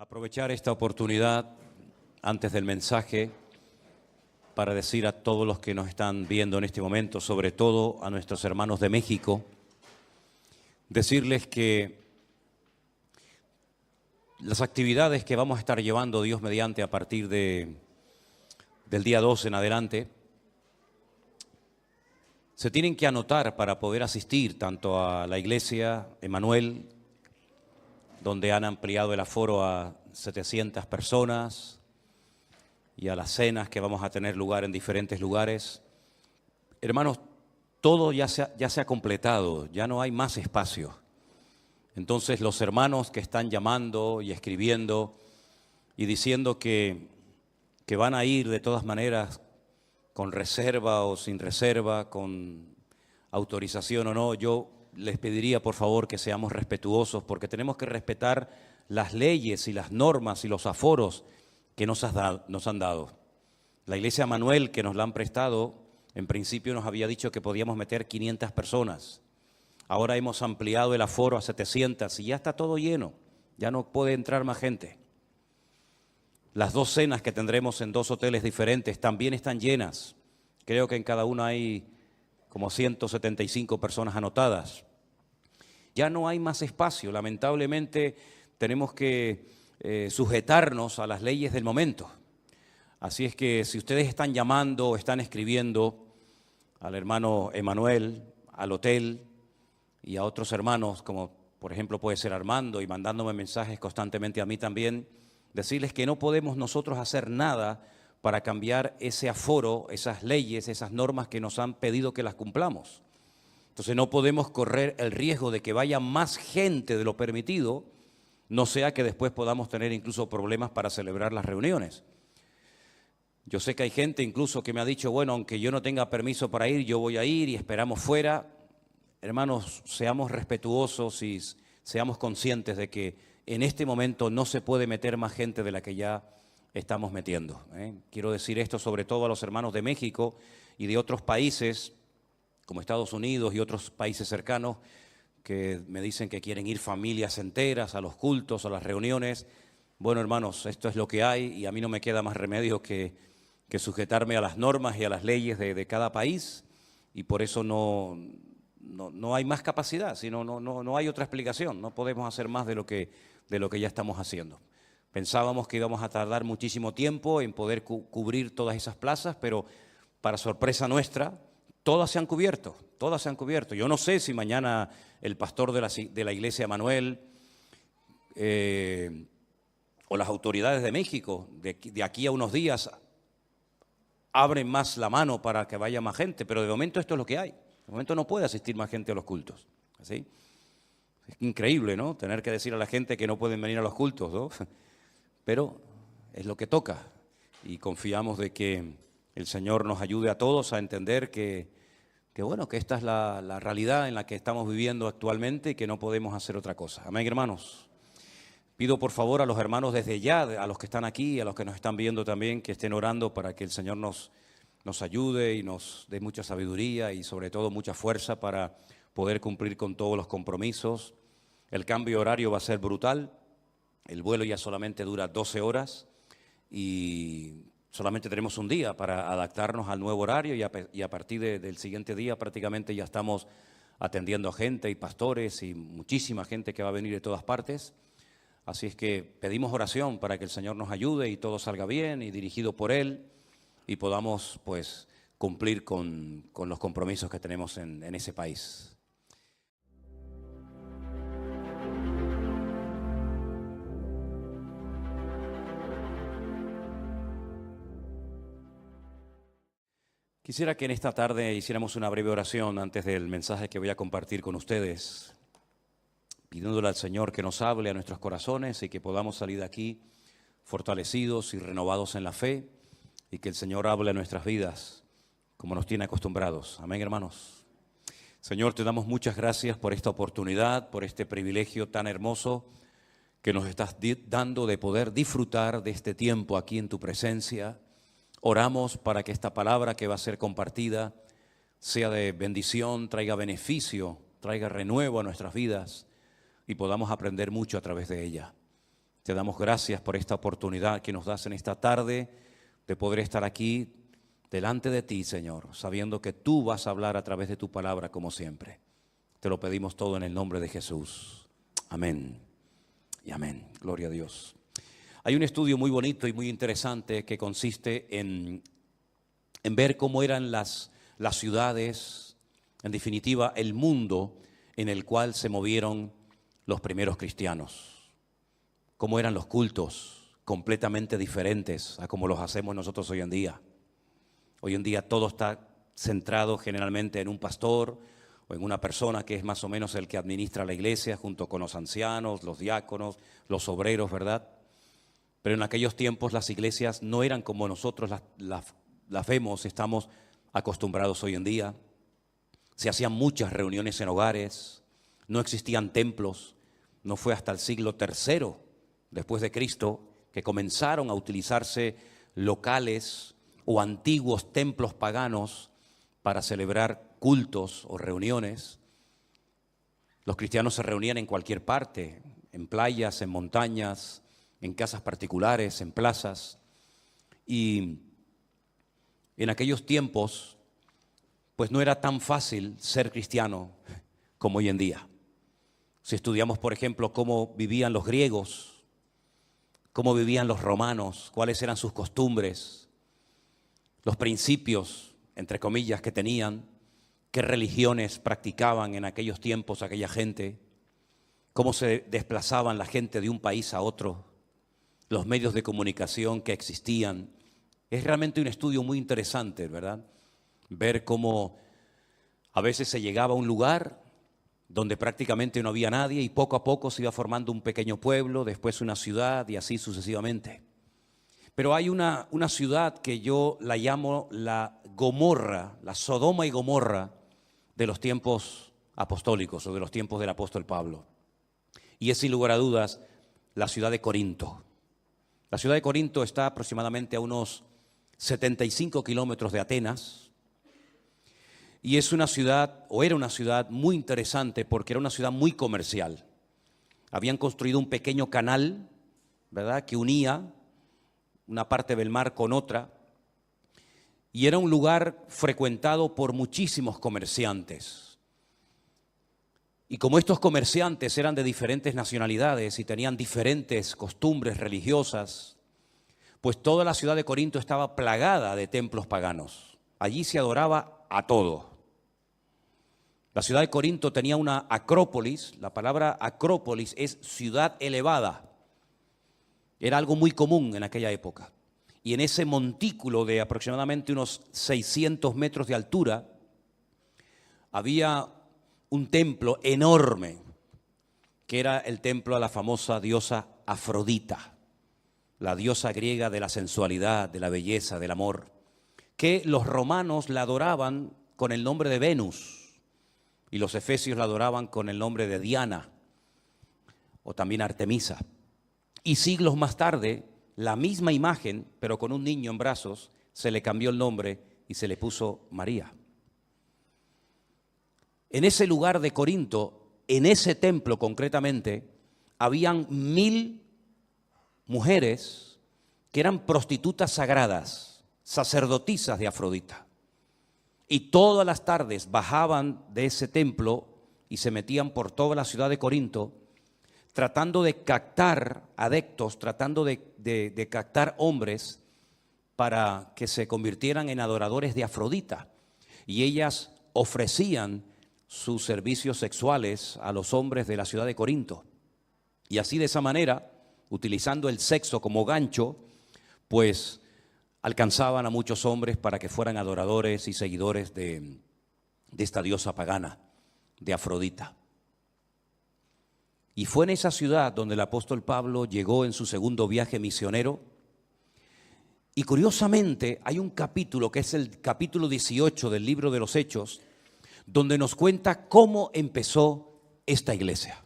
Aprovechar esta oportunidad antes del mensaje para decir a todos los que nos están viendo en este momento, sobre todo a nuestros hermanos de México, decirles que las actividades que vamos a estar llevando Dios mediante a partir del día 2 en adelante, se tienen que anotar para poder asistir tanto a la iglesia Emmanuel, donde han ampliado el aforo a 700 personas, y a las cenas que vamos a tener lugar en diferentes lugares. Hermanos, todo ya se ha completado, ya no hay más espacio. Entonces los hermanos que están llamando y escribiendo y diciendo que van a ir de todas maneras con reserva o sin reserva, con autorización o no, yo les pediría por favor que seamos respetuosos, porque tenemos que respetar las leyes y las normas y los aforos que nos han dado. La iglesia Manuel, que nos la han prestado, en principio nos había dicho que podíamos meter 500 personas. Ahora hemos ampliado el aforo a 700 y ya está todo lleno, ya no puede entrar más gente. Las dos cenas que tendremos en dos hoteles diferentes también están llenas. Creo que en cada una hay como 175 personas anotadas. Ya no hay más espacio, lamentablemente tenemos que sujetarnos a las leyes del momento. Así es que si ustedes están llamando o están escribiendo al hermano Emmanuel, al hotel y a otros hermanos, como por ejemplo puede ser Armando, y mandándome mensajes constantemente a mí también, decirles que no podemos nosotros hacer nada para cambiar ese aforo, esas leyes, esas normas que nos han pedido que las cumplamos. Entonces no podemos correr el riesgo de que vaya más gente de lo permitido, no sea que después podamos tener incluso problemas para celebrar las reuniones. Yo sé que hay gente incluso que me ha dicho, bueno, aunque yo no tenga permiso para ir, yo voy a ir y esperamos fuera. Hermanos, seamos respetuosos y seamos conscientes de que en este momento no se puede meter más gente de la que ya estamos metiendo. Quiero decir esto sobre todo a los hermanos de México y de otros países, como Estados Unidos y otros países cercanos, que me dicen que quieren ir familias enteras a los cultos, a las reuniones. Bueno, hermanos, esto es lo que hay y a mí no me queda más remedio que sujetarme a las normas y a las leyes de cada país, y por eso no hay más capacidad, sino no hay otra explicación. No podemos hacer más de lo que ya estamos haciendo. Pensábamos que íbamos a tardar muchísimo tiempo en poder cubrir todas esas plazas, pero para sorpresa nuestra, todas se han cubierto, todas se han cubierto. Yo no sé si mañana el pastor de la iglesia Manuel o las autoridades de México, de aquí a unos días, abren más la mano para que vaya más gente, pero de momento esto es lo que hay. De momento no puede asistir más gente a los cultos. ¿Sí? Es increíble, ¿no? Tener que decir a la gente que no pueden venir a los cultos, ¿no? Pero es lo que toca y confiamos de que el Señor nos ayude a todos a entender que bueno, que esta es la realidad en la que estamos viviendo actualmente y que no podemos hacer otra cosa. Amén, hermanos. Pido por favor a los hermanos desde ya, a los que están aquí, a los que nos están viendo también, que estén orando para que el Señor nos ayude y nos dé mucha sabiduría y sobre todo mucha fuerza para poder cumplir con todos los compromisos. El cambio horario va a ser brutal. El vuelo ya solamente dura 12 horas y solamente tenemos un día para adaptarnos al nuevo horario y a partir del siguiente día prácticamente ya estamos atendiendo a gente y pastores y muchísima gente que va a venir de todas partes. Así es que pedimos oración para que el Señor nos ayude y todo salga bien y dirigido por Él y podamos pues cumplir con los compromisos que tenemos en ese país. Quisiera que en esta tarde hiciéramos una breve oración antes del mensaje que voy a compartir con ustedes, pidiéndole al Señor que nos hable a nuestros corazones y que podamos salir de aquí fortalecidos y renovados en la fe y que el Señor hable a nuestras vidas como nos tiene acostumbrados. Amén, hermanos. Señor, te damos muchas gracias por esta oportunidad, por este privilegio tan hermoso que nos estás dando de poder disfrutar de este tiempo aquí en tu presencia. Oramos para que esta palabra que va a ser compartida sea de bendición, traiga beneficio, traiga renuevo a nuestras vidas y podamos aprender mucho a través de ella. Te damos gracias por esta oportunidad que nos das en esta tarde de poder estar aquí delante de ti, Señor, sabiendo que tú vas a hablar a través de tu palabra como siempre. Te lo pedimos todo en el nombre de Jesús. Amén y amén. Gloria a Dios. Hay un estudio muy bonito y muy interesante que consiste en ver cómo eran las ciudades, en definitiva, el mundo en el cual se movieron los primeros cristianos. Cómo eran los cultos, completamente diferentes a como los hacemos nosotros hoy en día. Hoy en día todo está centrado generalmente en un pastor o en una persona que es más o menos el que administra la iglesia junto con los ancianos, los diáconos, los obreros, ¿verdad? Pero en aquellos tiempos las iglesias no eran como nosotros las vemos, estamos acostumbrados hoy en día. Se hacían muchas reuniones en hogares, no existían templos. No fue hasta el siglo III después de Cristo que comenzaron a utilizarse locales o antiguos templos paganos para celebrar cultos o reuniones. Los cristianos se reunían en cualquier parte, en playas, en montañas, en casas particulares, en plazas. Y en aquellos tiempos, pues no era tan fácil ser cristiano como hoy en día. Si estudiamos, por ejemplo, cómo vivían los griegos, cómo vivían los romanos, cuáles eran sus costumbres, los principios, entre comillas, que tenían, qué religiones practicaban en aquellos tiempos aquella gente, cómo se desplazaban la gente de un país a otro, los medios de comunicación que existían. Es realmente un estudio muy interesante, ¿verdad? Ver cómo a veces se llegaba a un lugar donde prácticamente no había nadie y poco a poco se iba formando un pequeño pueblo, después una ciudad y así sucesivamente. Pero hay una ciudad que yo la llamo la Gomorra, la Sodoma y Gomorra de los tiempos apostólicos o de los tiempos del apóstol Pablo. Y es sin lugar a dudas la ciudad de Corinto. La ciudad de Corinto está aproximadamente a unos 75 kilómetros de Atenas. Y es una ciudad, o era una ciudad muy interesante porque era una ciudad muy comercial. Habían construido un pequeño canal, ¿verdad?, que unía una parte del mar con otra. Y era un lugar frecuentado por muchísimos comerciantes. Y como estos comerciantes eran de diferentes nacionalidades y tenían diferentes costumbres religiosas, pues toda la ciudad de Corinto estaba plagada de templos paganos. Allí se adoraba a todo. La ciudad de Corinto tenía una acrópolis. La palabra acrópolis es ciudad elevada. Era algo muy común en aquella época. Y en ese montículo de aproximadamente unos 600 metros de altura había un templo enorme, que era el templo a la famosa diosa Afrodita, la diosa griega de la sensualidad, de la belleza, del amor, que los romanos la adoraban con el nombre de Venus y los efesios la adoraban con el nombre de Diana o también Artemisa. Y siglos más tarde, la misma imagen, pero con un niño en brazos, se le cambió el nombre y se le puso María. En ese lugar de Corinto, en ese templo concretamente, habían 1000 mujeres que eran prostitutas sagradas, sacerdotisas de Afrodita. Y todas las tardes bajaban de ese templo y se metían por toda la ciudad de Corinto, tratando de captar adeptos, tratando de captar hombres para que se convirtieran en adoradores de Afrodita. Y ellas ofrecían sus servicios sexuales a los hombres de la ciudad de Corinto. Y así, de esa manera, utilizando el sexo como gancho, pues alcanzaban a muchos hombres para que fueran adoradores y seguidores de esta diosa pagana, de Afrodita. Y fue en esa ciudad donde el apóstol Pablo llegó en su segundo viaje misionero. Y curiosamente hay un capítulo, que es el capítulo 18 del libro de los Hechos, donde nos cuenta cómo empezó esta iglesia.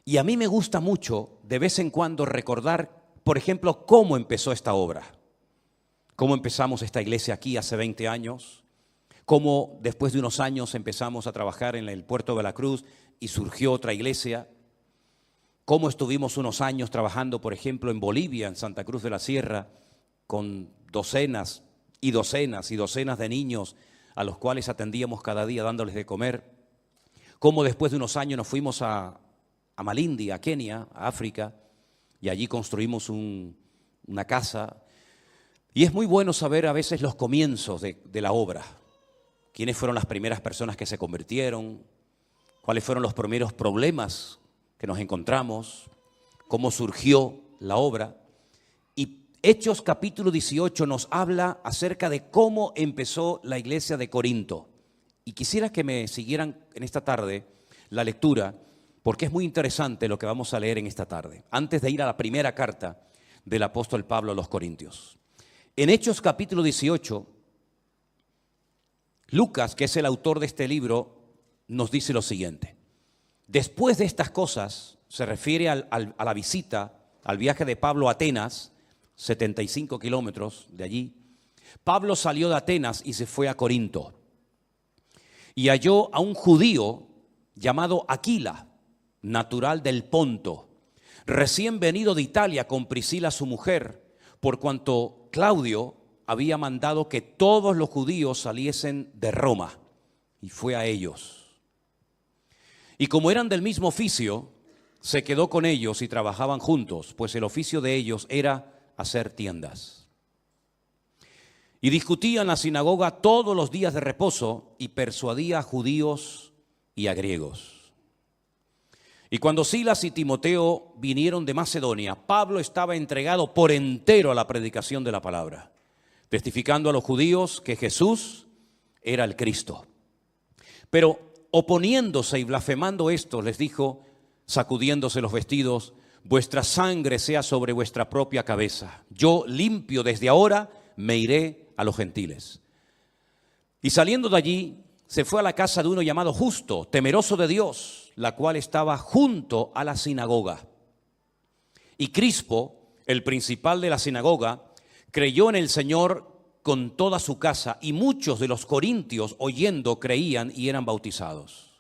Y a mí me gusta mucho de vez en cuando recordar, por ejemplo, cómo empezó esta obra. Cómo empezamos esta iglesia aquí hace 20 años, cómo después de unos años empezamos a trabajar en el puerto de Veracruz y surgió otra iglesia. cómo estuvimos unos años trabajando, por ejemplo, en Bolivia, en Santa Cruz de la Sierra, con docenas y docenas y docenas de niños a los cuales atendíamos cada día dándoles de comer. Cómo después de unos años nos fuimos a Malindi, a Kenia, a África, y allí construimos una casa. Y es muy bueno saber a veces los comienzos de la obra. ¿Quiénes fueron las primeras personas que se convirtieron? ¿Cuáles fueron los primeros problemas que nos encontramos? ¿Cómo surgió la obra? Y Hechos capítulo 18 nos habla acerca de cómo empezó la iglesia de Corinto. Y quisiera que me siguieran en esta tarde la lectura, porque es muy interesante lo que vamos a leer en esta tarde, antes de ir a la primera carta del apóstol Pablo a los Corintios. En Hechos capítulo 18, Lucas, que es el autor de este libro, nos dice lo siguiente. Después de estas cosas, se refiere a la visita, al viaje de Pablo a Atenas, 75 kilómetros de allí. Pablo salió de Atenas y se fue a Corinto. Y halló a un judío llamado Aquila, natural del Ponto, recién venido de Italia con Priscila su mujer, por cuanto Claudio había mandado que todos los judíos saliesen de Roma, y fue a ellos. Y como eran del mismo oficio, se quedó con ellos y trabajaban juntos, pues el oficio de ellos era hacer tiendas. Y discutía en la sinagoga todos los días de reposo y persuadía a judíos y a griegos. Y cuando Silas y Timoteo vinieron de Macedonia, Pablo estaba entregado por entero a la predicación de la palabra, testificando a los judíos que Jesús era el Cristo. Pero oponiéndose y blasfemando esto, les dijo, sacudiéndose los vestidos, vuestra sangre sea sobre vuestra propia cabeza. Yo limpio desde ahora, me iré a los gentiles. Y saliendo de allí, se fue a la casa de uno llamado Justo, temeroso de Dios, la cual estaba junto a la sinagoga. Y Crispo, el principal de la sinagoga, creyó en el Señor con toda su casa, y muchos de los corintios, oyendo, creían y eran bautizados.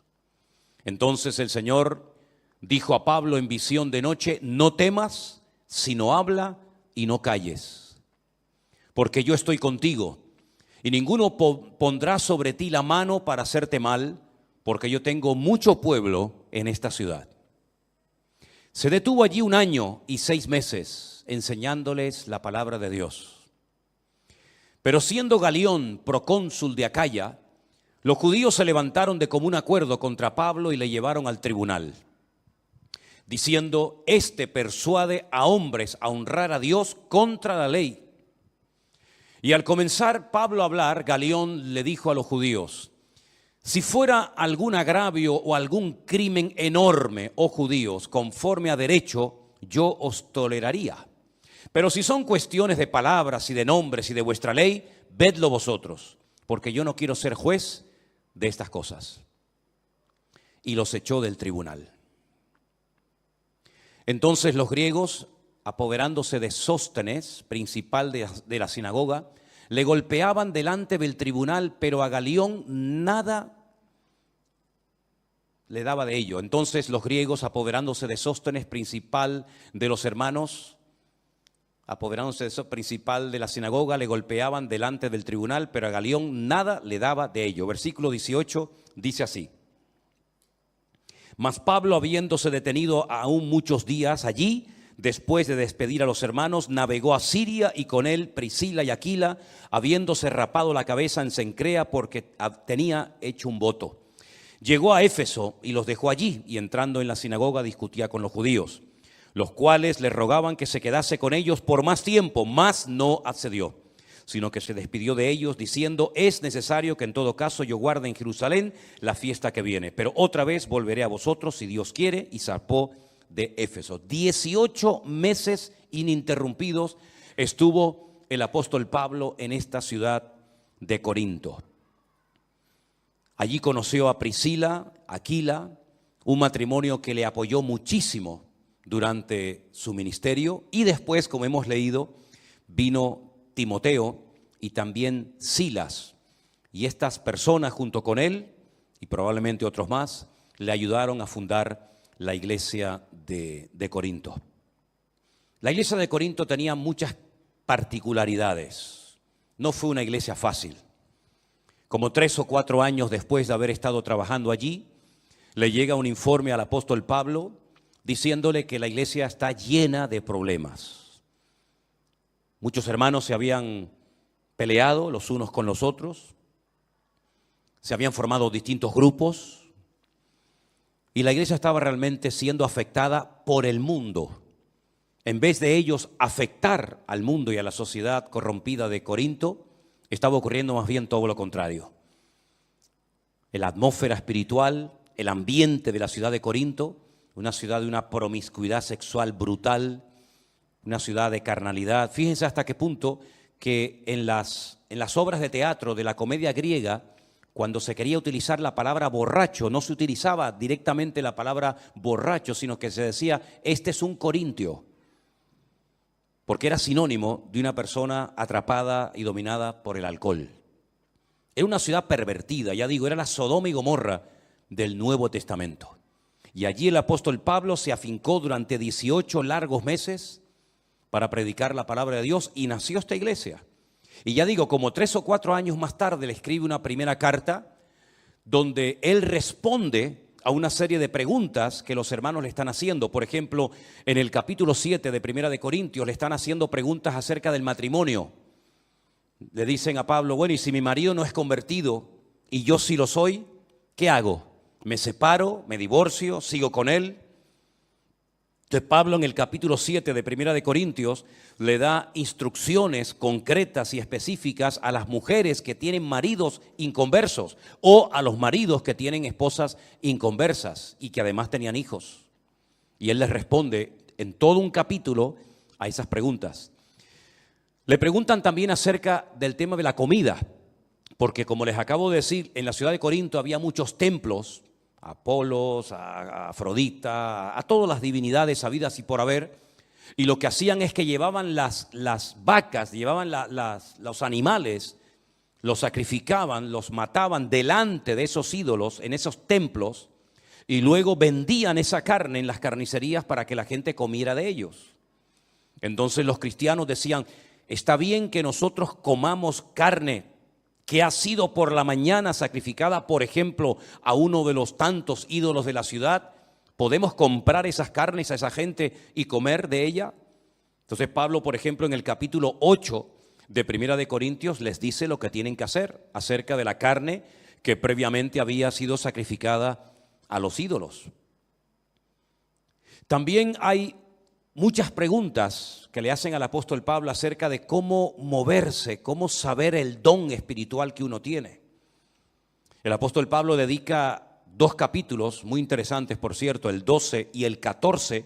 Entonces el Señor dijo a Pablo en visión de noche, no temas, sino habla y no calles, porque yo estoy contigo, y ninguno pondrá sobre ti la mano para hacerte mal, porque yo tengo mucho pueblo en esta ciudad. Se detuvo allí 1 año y 6 meses, enseñándoles la palabra de Dios. Pero siendo Galión procónsul de Acaya, los judíos se levantaron de común acuerdo contra Pablo y le llevaron al tribunal, diciendo, este persuade a hombres a honrar a Dios contra la ley. Y al comenzar Pablo a hablar, Galión le dijo a los judíos, si fuera algún agravio o algún crimen enorme, oh judíos, conforme a derecho, yo os toleraría. Pero si son cuestiones de palabras y de nombres y de vuestra ley, vedlo vosotros, porque yo no quiero ser juez de estas cosas. Y los echó del tribunal. Entonces los griegos, apoderándose de Sóstenes, principal de la sinagoga, le golpeaban delante del tribunal, pero a Galión nada le daba de ello. Entonces los griegos, apoderándose de Sóstenes, principal de los hermanos, apoderándose de principal de la sinagoga, le golpeaban delante del tribunal, pero a Galión nada le daba de ello. Versículo 18 dice así. Mas Pablo, habiéndose detenido aún muchos días allí, después de despedir a los hermanos, navegó a Siria, y con él Priscila y Aquila, habiéndose rapado la cabeza en Cencrea porque tenía hecho un voto. Llegó a Éfeso y los dejó allí, y entrando en la sinagoga discutía con los judíos, los cuales le rogaban que se quedase con ellos por más tiempo, mas no accedió, sino que se despidió de ellos diciendo, es necesario que en todo caso yo guarde en Jerusalén la fiesta que viene, pero otra vez volveré a vosotros si Dios quiere, y zarpó de Éfeso. 18 meses ininterrumpidos estuvo el apóstol Pablo en esta ciudad de Corinto. Allí conoció a Priscila, Aquila, un matrimonio que le apoyó muchísimo durante su ministerio, y después, como hemos leído, vino Timoteo y también Silas, y estas personas junto con él y probablemente otros más le ayudaron a fundar la iglesia de Corinto. La iglesia de Corinto tenía muchas particularidades. No fue una iglesia fácil. Como 3 o 4 años después de haber estado trabajando allí, le llega un informe al apóstol Pablo diciéndole que la iglesia está llena de problemas. Muchos hermanos se habían peleado los unos con los otros, se habían formado distintos grupos y la iglesia estaba realmente siendo afectada por el mundo. En vez de ellos afectar al mundo y a la sociedad corrompida de Corinto, estaba ocurriendo más bien todo lo contrario. La atmósfera espiritual, el ambiente de la ciudad de Corinto, una ciudad de una promiscuidad sexual brutal, una ciudad de carnalidad. Fíjense hasta qué punto que en las obras de teatro de la comedia griega, cuando se quería utilizar la palabra borracho, no se utilizaba directamente la palabra borracho, sino que se decía, este es un corintio, porque era sinónimo de una persona atrapada y dominada por el alcohol. Era una ciudad pervertida, ya digo, era la Sodoma y Gomorra del Nuevo Testamento. Y allí el apóstol Pablo se afincó durante 18 largos meses para predicar la palabra de Dios y nació esta iglesia. Y ya digo, como 3 o 4 años más tarde le escribe una primera carta donde él responde a una serie de preguntas que los hermanos le están haciendo. Por ejemplo, en el capítulo 7 de Primera de Corintios le están haciendo preguntas acerca del matrimonio. Le dicen a Pablo, bueno, y si mi marido no es convertido y yo sí lo soy, ¿qué hago? ¿Me separo? ¿Me divorcio? ¿Sigo con él? Entonces Pablo en el capítulo 7 de Primera de Corintios le da instrucciones concretas y específicas a las mujeres que tienen maridos inconversos o a los maridos que tienen esposas inconversas y que además tenían hijos. Y él les responde en todo un capítulo a esas preguntas. Le preguntan también acerca del tema de la comida, porque como les acabo de decir, en la ciudad de Corinto había muchos templos, a Apolos, a Afrodita, a todas las divinidades habidas y por haber, y lo que hacían es que llevaban las vacas, llevaban los animales, los sacrificaban, los mataban delante de esos ídolos, en esos templos, y luego vendían esa carne en las carnicerías para que la gente comiera de ellos. Entonces los cristianos decían, está bien que nosotros comamos carne que ha sido por la mañana sacrificada, por ejemplo, a uno de los tantos ídolos de la ciudad. ¿Podemos comprar esas carnes a esa gente y comer de ella? Entonces Pablo, por ejemplo, en el capítulo 8 de Primera de Corintios les dice lo que tienen que hacer acerca de la carne que previamente había sido sacrificada a los ídolos. También hay muchas preguntas que le hacen al apóstol Pablo acerca de cómo moverse, cómo saber el don espiritual que uno tiene. El apóstol Pablo dedica 2 capítulos muy interesantes, por cierto, el 12 y el 14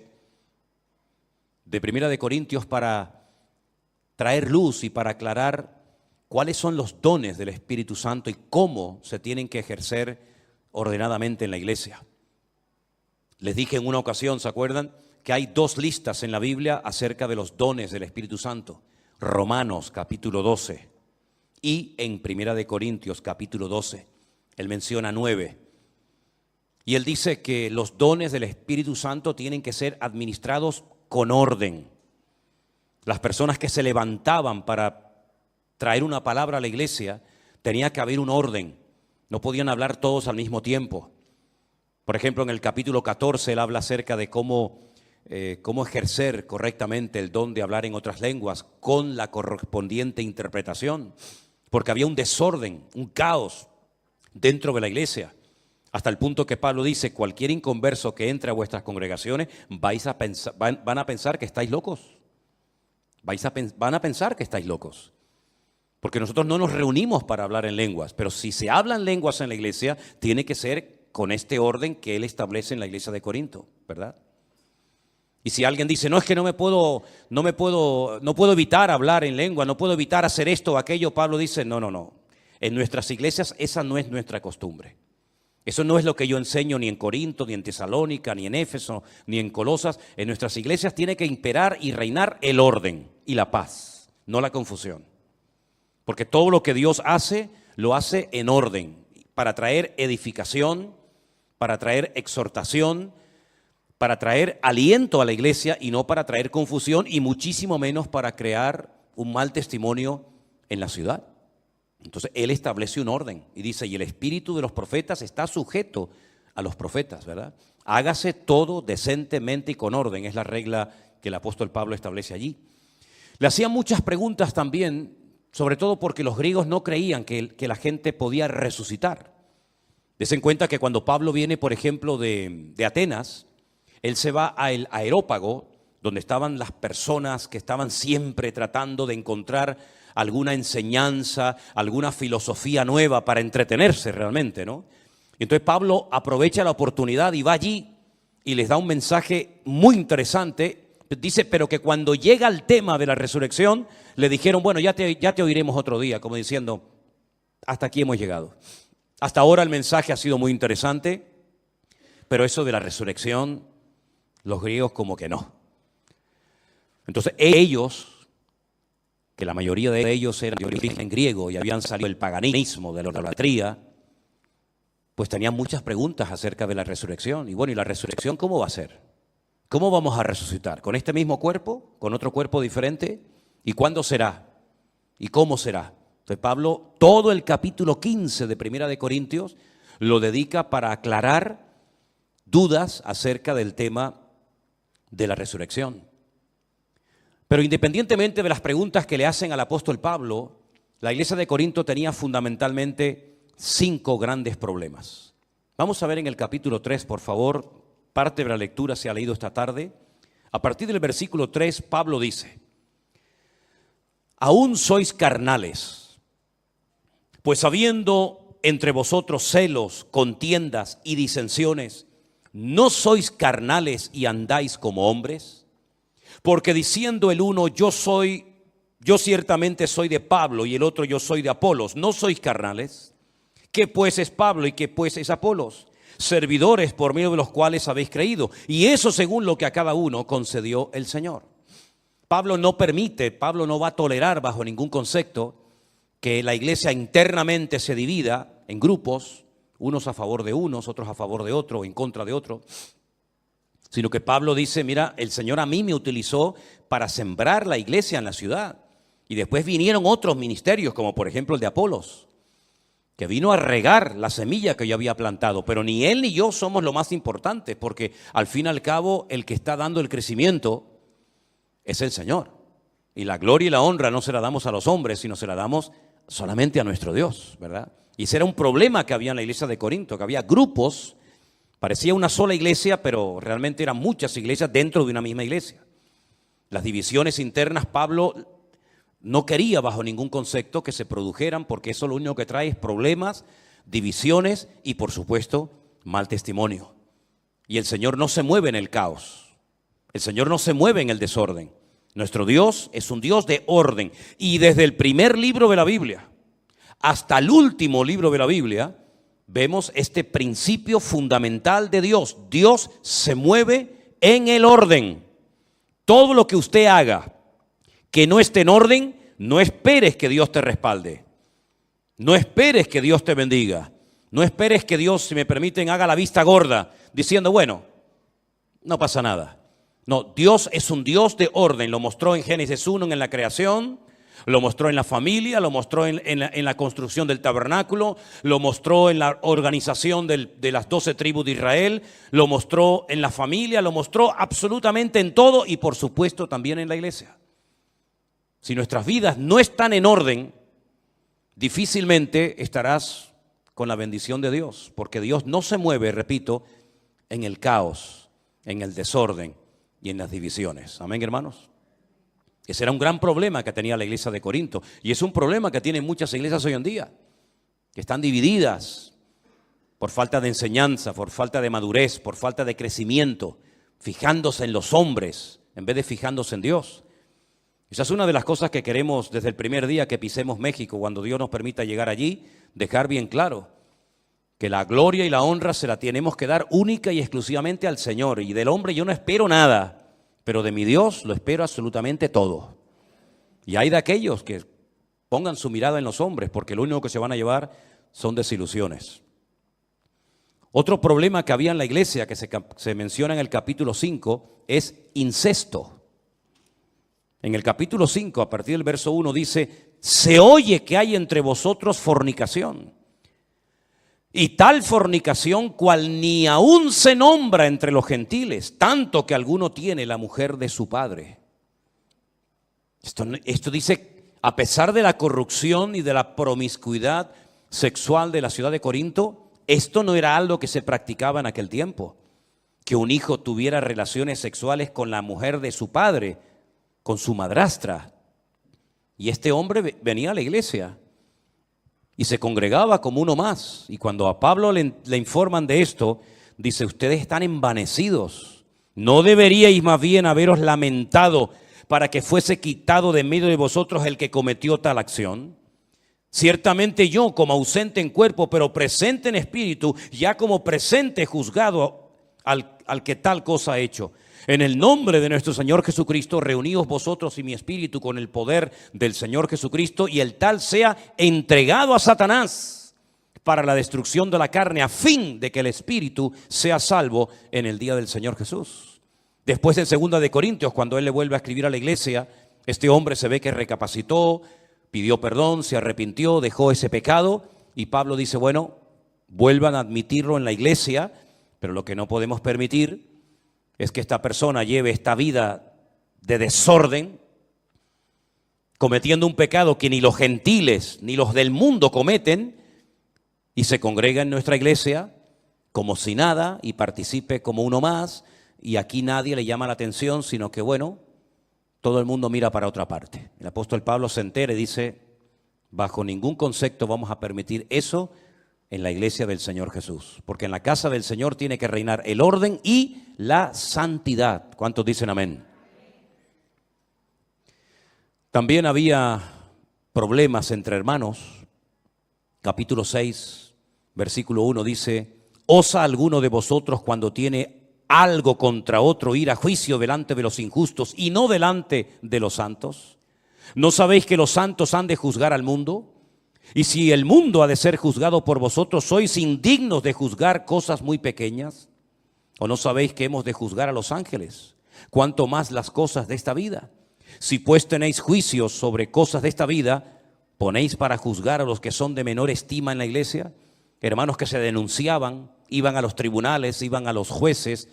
de Primera de Corintios para traer luz y para aclarar cuáles son los dones del Espíritu Santo y cómo se tienen que ejercer ordenadamente en la iglesia. Les dije en una ocasión, ¿se acuerdan?, que hay 2 listas en la Biblia acerca de los dones del Espíritu Santo. Romanos capítulo 12 y en Primera de Corintios capítulo 12. Él menciona 9. Y él dice que los dones del Espíritu Santo tienen que ser administrados con orden. Las personas que se levantaban para traer una palabra a la iglesia, tenía que haber un orden. No podían hablar todos al mismo tiempo. Por ejemplo, en el capítulo 14 él habla acerca de cómo ejercer correctamente el don de hablar en otras lenguas con la correspondiente interpretación, porque había un desorden, un caos dentro de la iglesia, hasta el punto que Pablo dice, cualquier inconverso que entre a vuestras congregaciones van a pensar que estáis locos, van a pensar que estáis locos, porque nosotros no nos reunimos para hablar en lenguas, pero si se hablan lenguas en la iglesia, tiene que ser con este orden que él establece en la iglesia de Corinto, ¿verdad? Y si alguien dice, no, es que no puedo evitar hablar en lengua, no puedo evitar hacer esto o aquello, Pablo dice, no. En nuestras iglesias esa no es nuestra costumbre. Eso no es lo que yo enseño ni en Corinto, ni en Tesalónica, ni en Éfeso, ni en Colosas. En nuestras iglesias tiene que imperar y reinar el orden y la paz, no la confusión. Porque todo lo que Dios hace, lo hace en orden, para traer edificación, para traer exhortación, para traer aliento a la iglesia y no para traer confusión y muchísimo menos para crear un mal testimonio en la ciudad. Entonces él establece un orden y dice, y el espíritu de los profetas está sujeto a los profetas, ¿verdad? Hágase todo decentemente y con orden, es la regla que el apóstol Pablo establece allí. Le hacían muchas preguntas también, sobre todo porque los griegos no creían que la gente podía resucitar. Desen cuenta que cuando Pablo viene, por ejemplo, de Atenas, él se va al Areópago, donde estaban las personas que estaban siempre tratando de encontrar alguna enseñanza, alguna filosofía nueva para entretenerse realmente, ¿no? Entonces Pablo aprovecha la oportunidad y va allí y les da un mensaje muy interesante. Dice, pero que cuando llega el tema de la resurrección, le dijeron, bueno, ya te oiremos otro día, como diciendo, hasta aquí hemos llegado. Hasta ahora el mensaje ha sido muy interesante, pero eso de la resurrección, los griegos como que no. Entonces ellos, que la mayoría de ellos eran de origen griego y habían salido del paganismo, de la idolatría, pues tenían muchas preguntas acerca de la resurrección. Y bueno, ¿y la resurrección cómo va a ser? ¿Cómo vamos a resucitar? ¿Con este mismo cuerpo? ¿Con otro cuerpo diferente? ¿Y cuándo será? ¿Y cómo será? Entonces Pablo, todo el capítulo 15 de Primera de Corintios, lo dedica para aclarar dudas acerca del tema de la resurrección. Pero independientemente de las preguntas que le hacen al apóstol Pablo, la iglesia de Corinto tenía fundamentalmente 5 grandes problemas. Vamos a ver en el capítulo 3, por favor, parte de la lectura se ha leído esta tarde. A partir del versículo 3, Pablo dice, aún sois carnales, pues habiendo entre vosotros celos, contiendas y disensiones, ¿no sois carnales y andáis como hombres? Porque diciendo el uno, yo ciertamente soy de Pablo, y el otro, yo soy de Apolos, ¿no sois carnales? ¿Qué pues es Pablo y qué pues es Apolos? Servidores por medio de los cuales habéis creído, y eso según lo que a cada uno concedió el Señor. Pablo no va a tolerar bajo ningún concepto que la iglesia internamente se divida en grupos, unos a favor de unos, otros a favor de otro, o en contra de otro, sino que Pablo dice, mira, el Señor a mí me utilizó para sembrar la iglesia en la ciudad, y después vinieron otros ministerios, como por ejemplo el de Apolos, que vino a regar la semilla que yo había plantado, pero ni él ni yo somos lo más importante, porque al fin y al cabo el que está dando el crecimiento es el Señor. Y la gloria y la honra no se la damos a los hombres, sino se la damos solamente a nuestro Dios, ¿verdad? Y ese era un problema que había en la iglesia de Corinto, que había grupos, parecía una sola iglesia, pero realmente eran muchas iglesias dentro de una misma iglesia. Las divisiones internas, Pablo no quería bajo ningún concepto que se produjeran, porque eso lo único que trae es problemas, divisiones y por supuesto mal testimonio. Y el Señor no se mueve en el caos, el Señor no se mueve en el desorden. Nuestro Dios es un Dios de orden, y desde el primer libro de la Biblia hasta el último libro de la Biblia vemos este principio fundamental de Dios. Dios se mueve en el orden. Todo lo que usted haga que no esté en orden, no esperes que Dios te respalde. No esperes que Dios te bendiga. No esperes que Dios, si me permiten, haga la vista gorda, diciendo, bueno, no pasa nada. No, Dios es un Dios de orden. Lo mostró en Génesis 1 en la creación, lo mostró en la familia, lo mostró en la construcción del tabernáculo, lo mostró en la organización de las 12 tribus de Israel, lo mostró en la familia, lo mostró absolutamente en todo y por supuesto también en la iglesia. Si nuestras vidas no están en orden, difícilmente estarás con la bendición de Dios, porque Dios no se mueve, repito, en el caos, en el desorden y en las divisiones. Amén, hermanos. Ese era un gran problema que tenía la iglesia de Corinto, y es un problema que tienen muchas iglesias hoy en día, que están divididas por falta de enseñanza, por falta de madurez, por falta de crecimiento, fijándose en los hombres en vez de fijándose en Dios. Esa es una de las cosas que queremos desde el primer día que pisemos México, cuando Dios nos permita llegar allí, dejar bien claro que la gloria y la honra se la tenemos que dar única y exclusivamente al Señor. Y del hombre yo no espero nada, pero de mi Dios lo espero absolutamente todo. Y hay de aquellos que pongan su mirada en los hombres, porque lo único que se van a llevar son desilusiones. Otro problema que había en la iglesia, que se menciona en el capítulo 5, es incesto. En el capítulo 5, a partir del verso 1, dice: se oye que hay entre vosotros fornicación, y tal fornicación cual ni aún se nombra entre los gentiles, tanto que alguno tiene la mujer de su padre. Esto dice, a pesar de la corrupción y de la promiscuidad sexual de la ciudad de Corinto, esto no era algo que se practicaba en aquel tiempo, que un hijo tuviera relaciones sexuales con la mujer de su padre, con su madrastra. Y este hombre venía a la iglesia y se congregaba como uno más. Y cuando a Pablo le informan de esto, dice: ustedes están envanecidos. ¿No deberíais más bien haberos lamentado para que fuese quitado de medio de vosotros el que cometió tal acción? Ciertamente yo, como ausente en cuerpo, pero presente en espíritu, ya como presente juzgado al que tal cosa ha hecho. En el nombre de nuestro Señor Jesucristo, reuníos vosotros y mi espíritu con el poder del Señor Jesucristo, y el tal sea entregado a Satanás para la destrucción de la carne, a fin de que el espíritu sea salvo en el día del Señor Jesús. Después, en 2 de Corintios, cuando él le vuelve a escribir a la iglesia, este hombre se ve que recapacitó, pidió perdón, se arrepintió, dejó ese pecado, y Pablo dice: bueno, vuelvan a admitirlo en la iglesia, pero lo que no podemos permitir es que esta persona lleve esta vida de desorden, cometiendo un pecado que ni los gentiles ni los del mundo cometen, y se congrega en nuestra iglesia como si nada y participe como uno más, y aquí nadie le llama la atención, sino que bueno, todo el mundo mira para otra parte. El apóstol Pablo se entera y dice: bajo ningún concepto vamos a permitir eso en la iglesia del Señor Jesús, porque en la casa del Señor tiene que reinar el orden y la santidad. ¿Cuántos dicen amén? También había problemas entre hermanos. Capítulo 6, versículo 1 dice: ¿osa alguno de vosotros, cuando tiene algo contra otro, ir a juicio delante de los injustos y no delante de los santos? ¿No sabéis que los santos han de juzgar al mundo? Y si el mundo ha de ser juzgado por vosotros, ¿sois indignos de juzgar cosas muy pequeñas? ¿O no sabéis que hemos de juzgar a los ángeles? ¿Cuánto más las cosas de esta vida? Si pues tenéis juicios sobre cosas de esta vida, ¿ponéis para juzgar a los que son de menor estima en la iglesia? Hermanos que se denunciaban, iban a los tribunales, iban a los jueces,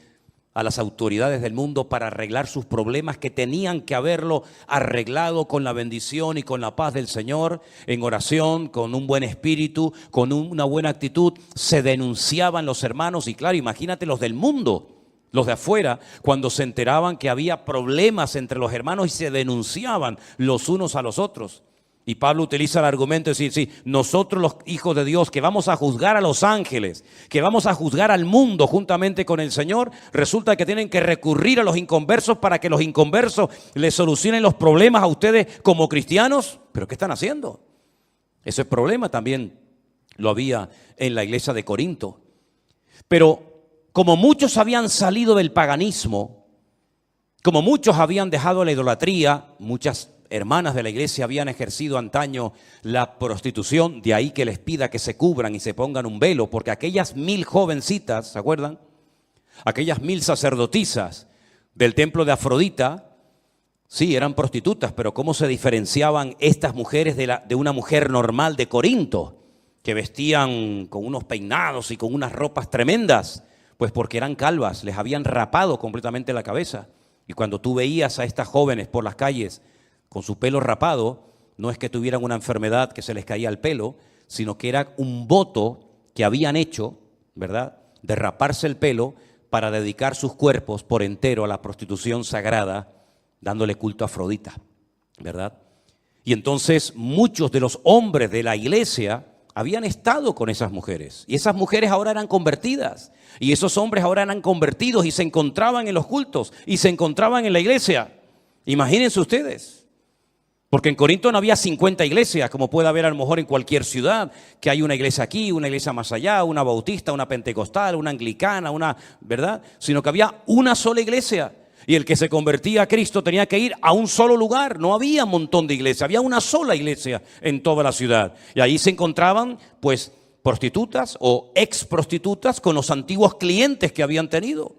a las autoridades del mundo para arreglar sus problemas, que tenían que haberlo arreglado con la bendición y con la paz del Señor, en oración, con un buen espíritu, con una buena actitud. Se denunciaban los hermanos, y claro, imagínate los del mundo, los de afuera, cuando se enteraban que había problemas entre los hermanos, y se denunciaban los unos a los otros. Y Pablo utiliza el argumento de decir: sí, nosotros los hijos de Dios, que vamos a juzgar a los ángeles, que vamos a juzgar al mundo juntamente con el Señor, resulta que tienen que recurrir a los inconversos para que los inconversos les solucionen los problemas a ustedes como cristianos. ¿Pero qué están haciendo? Ese problema también lo había en la iglesia de Corinto. Pero como muchos habían salido del paganismo, como muchos habían dejado la idolatría, muchas hermanas de la iglesia habían ejercido antaño la prostitución, de ahí que les pida que se cubran y se pongan un velo, porque aquellas 1000 jovencitas, ¿se acuerdan? Aquellas 1000 sacerdotisas del templo de Afrodita, sí, eran prostitutas, pero ¿cómo se diferenciaban estas mujeres de una mujer normal de Corinto, que vestían con unos peinados y con unas ropas tremendas? Pues porque eran calvas, les habían rapado completamente la cabeza. Y cuando tú veías a estas jóvenes por las calles con su pelo rapado, no es que tuvieran una enfermedad que se les caía el pelo, sino que era un voto que habían hecho, ¿verdad?, de raparse el pelo para dedicar sus cuerpos por entero a la prostitución sagrada, dándole culto a Afrodita, ¿verdad? Y entonces muchos de los hombres de la iglesia habían estado con esas mujeres, y esas mujeres ahora eran convertidas, y esos hombres ahora eran convertidos y se encontraban en los cultos y se encontraban en la iglesia. Imagínense ustedes. Porque en Corinto no había 50 iglesias, como puede haber a lo mejor en cualquier ciudad, que hay una iglesia aquí, una iglesia más allá, una bautista, una pentecostal, una anglicana, ¿verdad? Sino que había una sola iglesia. Y el que se convertía a Cristo tenía que ir a un solo lugar. No había un montón de iglesias, había una sola iglesia en toda la ciudad. Y ahí se encontraban, pues, prostitutas o ex prostitutas con los antiguos clientes que habían tenido.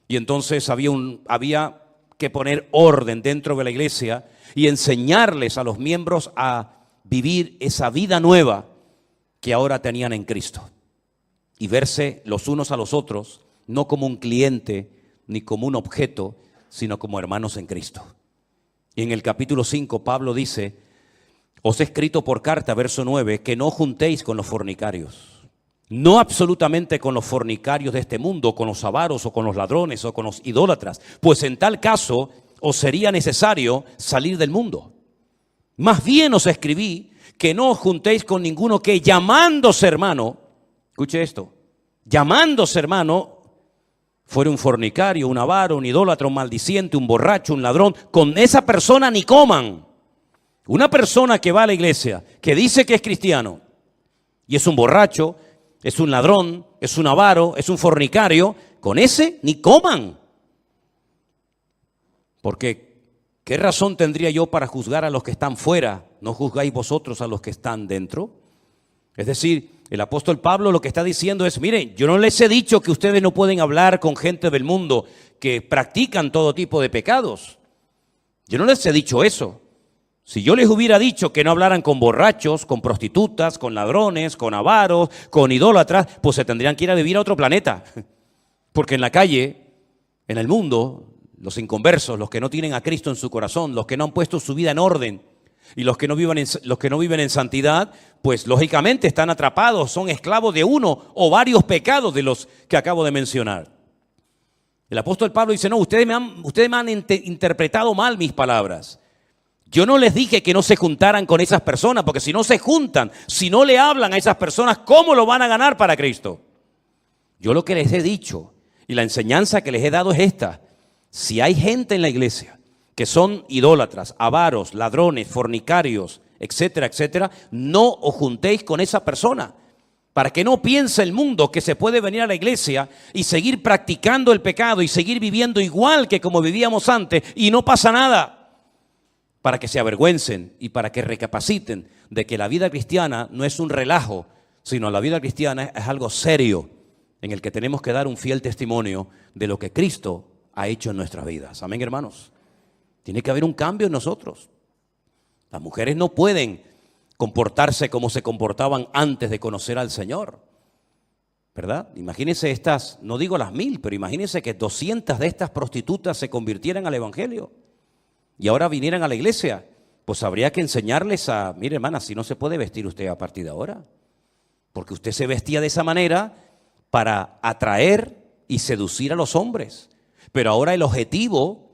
Y entonces había que poner orden dentro de la iglesia y enseñarles a los miembros a vivir esa vida nueva que ahora tenían en Cristo. Y verse los unos a los otros, no como un cliente ni como un objeto, sino como hermanos en Cristo. Y en el capítulo 5 Pablo dice: os he escrito por carta, verso 9, que no juntéis con los fornicarios. No absolutamente con los fornicarios de este mundo, con los avaros o con los ladrones o con los idólatras, pues en tal caso os sería necesario salir del mundo. Más bien os escribí que no os juntéis con ninguno que llamándose hermano, escuche esto, llamándose hermano, fuera un fornicario, un avaro, un idólatra, un maldiciente, un borracho, un ladrón, con esa persona ni coman. Una persona que va a la iglesia, que dice que es cristiano, y es un borracho, es un ladrón, es un avaro, es un fornicario, con ese ni coman. Porque, ¿qué razón tendría yo para juzgar a los que están fuera? ¿No juzgáis vosotros a los que están dentro? Es decir, el apóstol Pablo lo que está diciendo es: miren, yo no les he dicho que ustedes no pueden hablar con gente del mundo que practican todo tipo de pecados. Yo no les he dicho eso. Si yo les hubiera dicho que no hablaran con borrachos, con prostitutas, con ladrones, con avaros, con idólatras, pues se tendrían que ir a vivir a otro planeta. Porque en la calle, en el mundo, los inconversos, los que no tienen a Cristo en su corazón, los que no han puesto su vida en orden y los que no viven en santidad, pues lógicamente están atrapados, son esclavos de uno o varios pecados de los que acabo de mencionar. El apóstol Pablo dice: no, ustedes me han interpretado mal mis palabras. Yo no les dije que no se juntaran con esas personas, porque si no se juntan, si no le hablan a esas personas, ¿cómo lo van a ganar para Cristo? Yo lo que les he dicho y la enseñanza que les he dado es esta: si hay gente en la iglesia que son idólatras, avaros, ladrones, fornicarios, etcétera, etcétera, no os juntéis con esa persona, para que no piense el mundo que se puede venir a la iglesia y seguir practicando el pecado y seguir viviendo igual que como vivíamos antes y no pasa nada. Para que se avergüencen y para que recapaciten de que la vida cristiana no es un relajo, sino la vida cristiana es algo serio en el que tenemos que dar un fiel testimonio de lo que Cristo ha hecho en nuestras vidas. Amén, hermanos. Tiene que haber un cambio en nosotros. Las mujeres no pueden comportarse como se comportaban antes de conocer al Señor, ¿verdad? Imagínense estas, no digo las 1000, pero imagínense que 200 de estas prostitutas se convirtieran al evangelio y ahora vinieran a la iglesia. Pues habría que enseñarles a: mire, hermana, si no se puede vestir usted a partir de ahora, porque usted se vestía de esa manera para atraer y seducir a los hombres, pero ahora el objetivo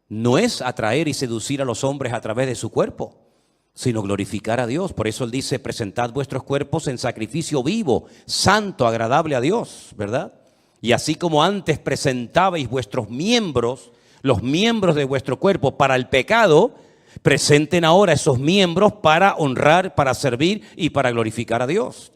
no es atraer y seducir a los hombres a través de su cuerpo, sino glorificar a Dios. Por eso Él dice: presentad vuestros cuerpos en sacrificio vivo, santo, agradable a Dios, ¿verdad? Y así como antes presentabais vuestros miembros, los miembros de vuestro cuerpo para el pecado, presenten ahora esos miembros para honrar, para servir y para glorificar a Dios.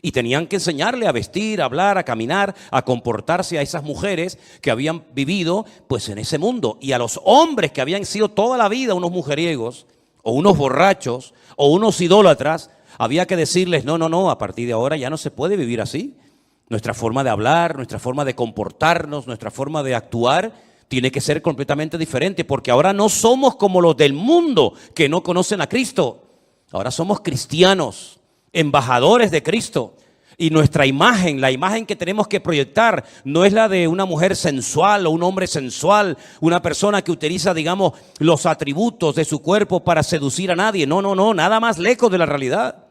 Y tenían que enseñarle a vestir, a hablar, a caminar, a comportarse a esas mujeres que habían vivido pues en ese mundo. Y a los hombres que habían sido toda la vida unos mujeriegos o unos borrachos o unos idólatras, había que decirles: no, a partir de ahora ya no se puede vivir así. Nuestra forma de hablar, nuestra forma de comportarnos, nuestra forma de actuar tiene que ser completamente diferente, porque ahora no somos como los del mundo que no conocen a Cristo. Ahora somos cristianos, embajadores de Cristo, y nuestra imagen, la imagen que tenemos que proyectar, no es la de una mujer sensual o un hombre sensual, una persona que utiliza, digamos, los atributos de su cuerpo para seducir a nadie. No, nada más lejos de la realidad.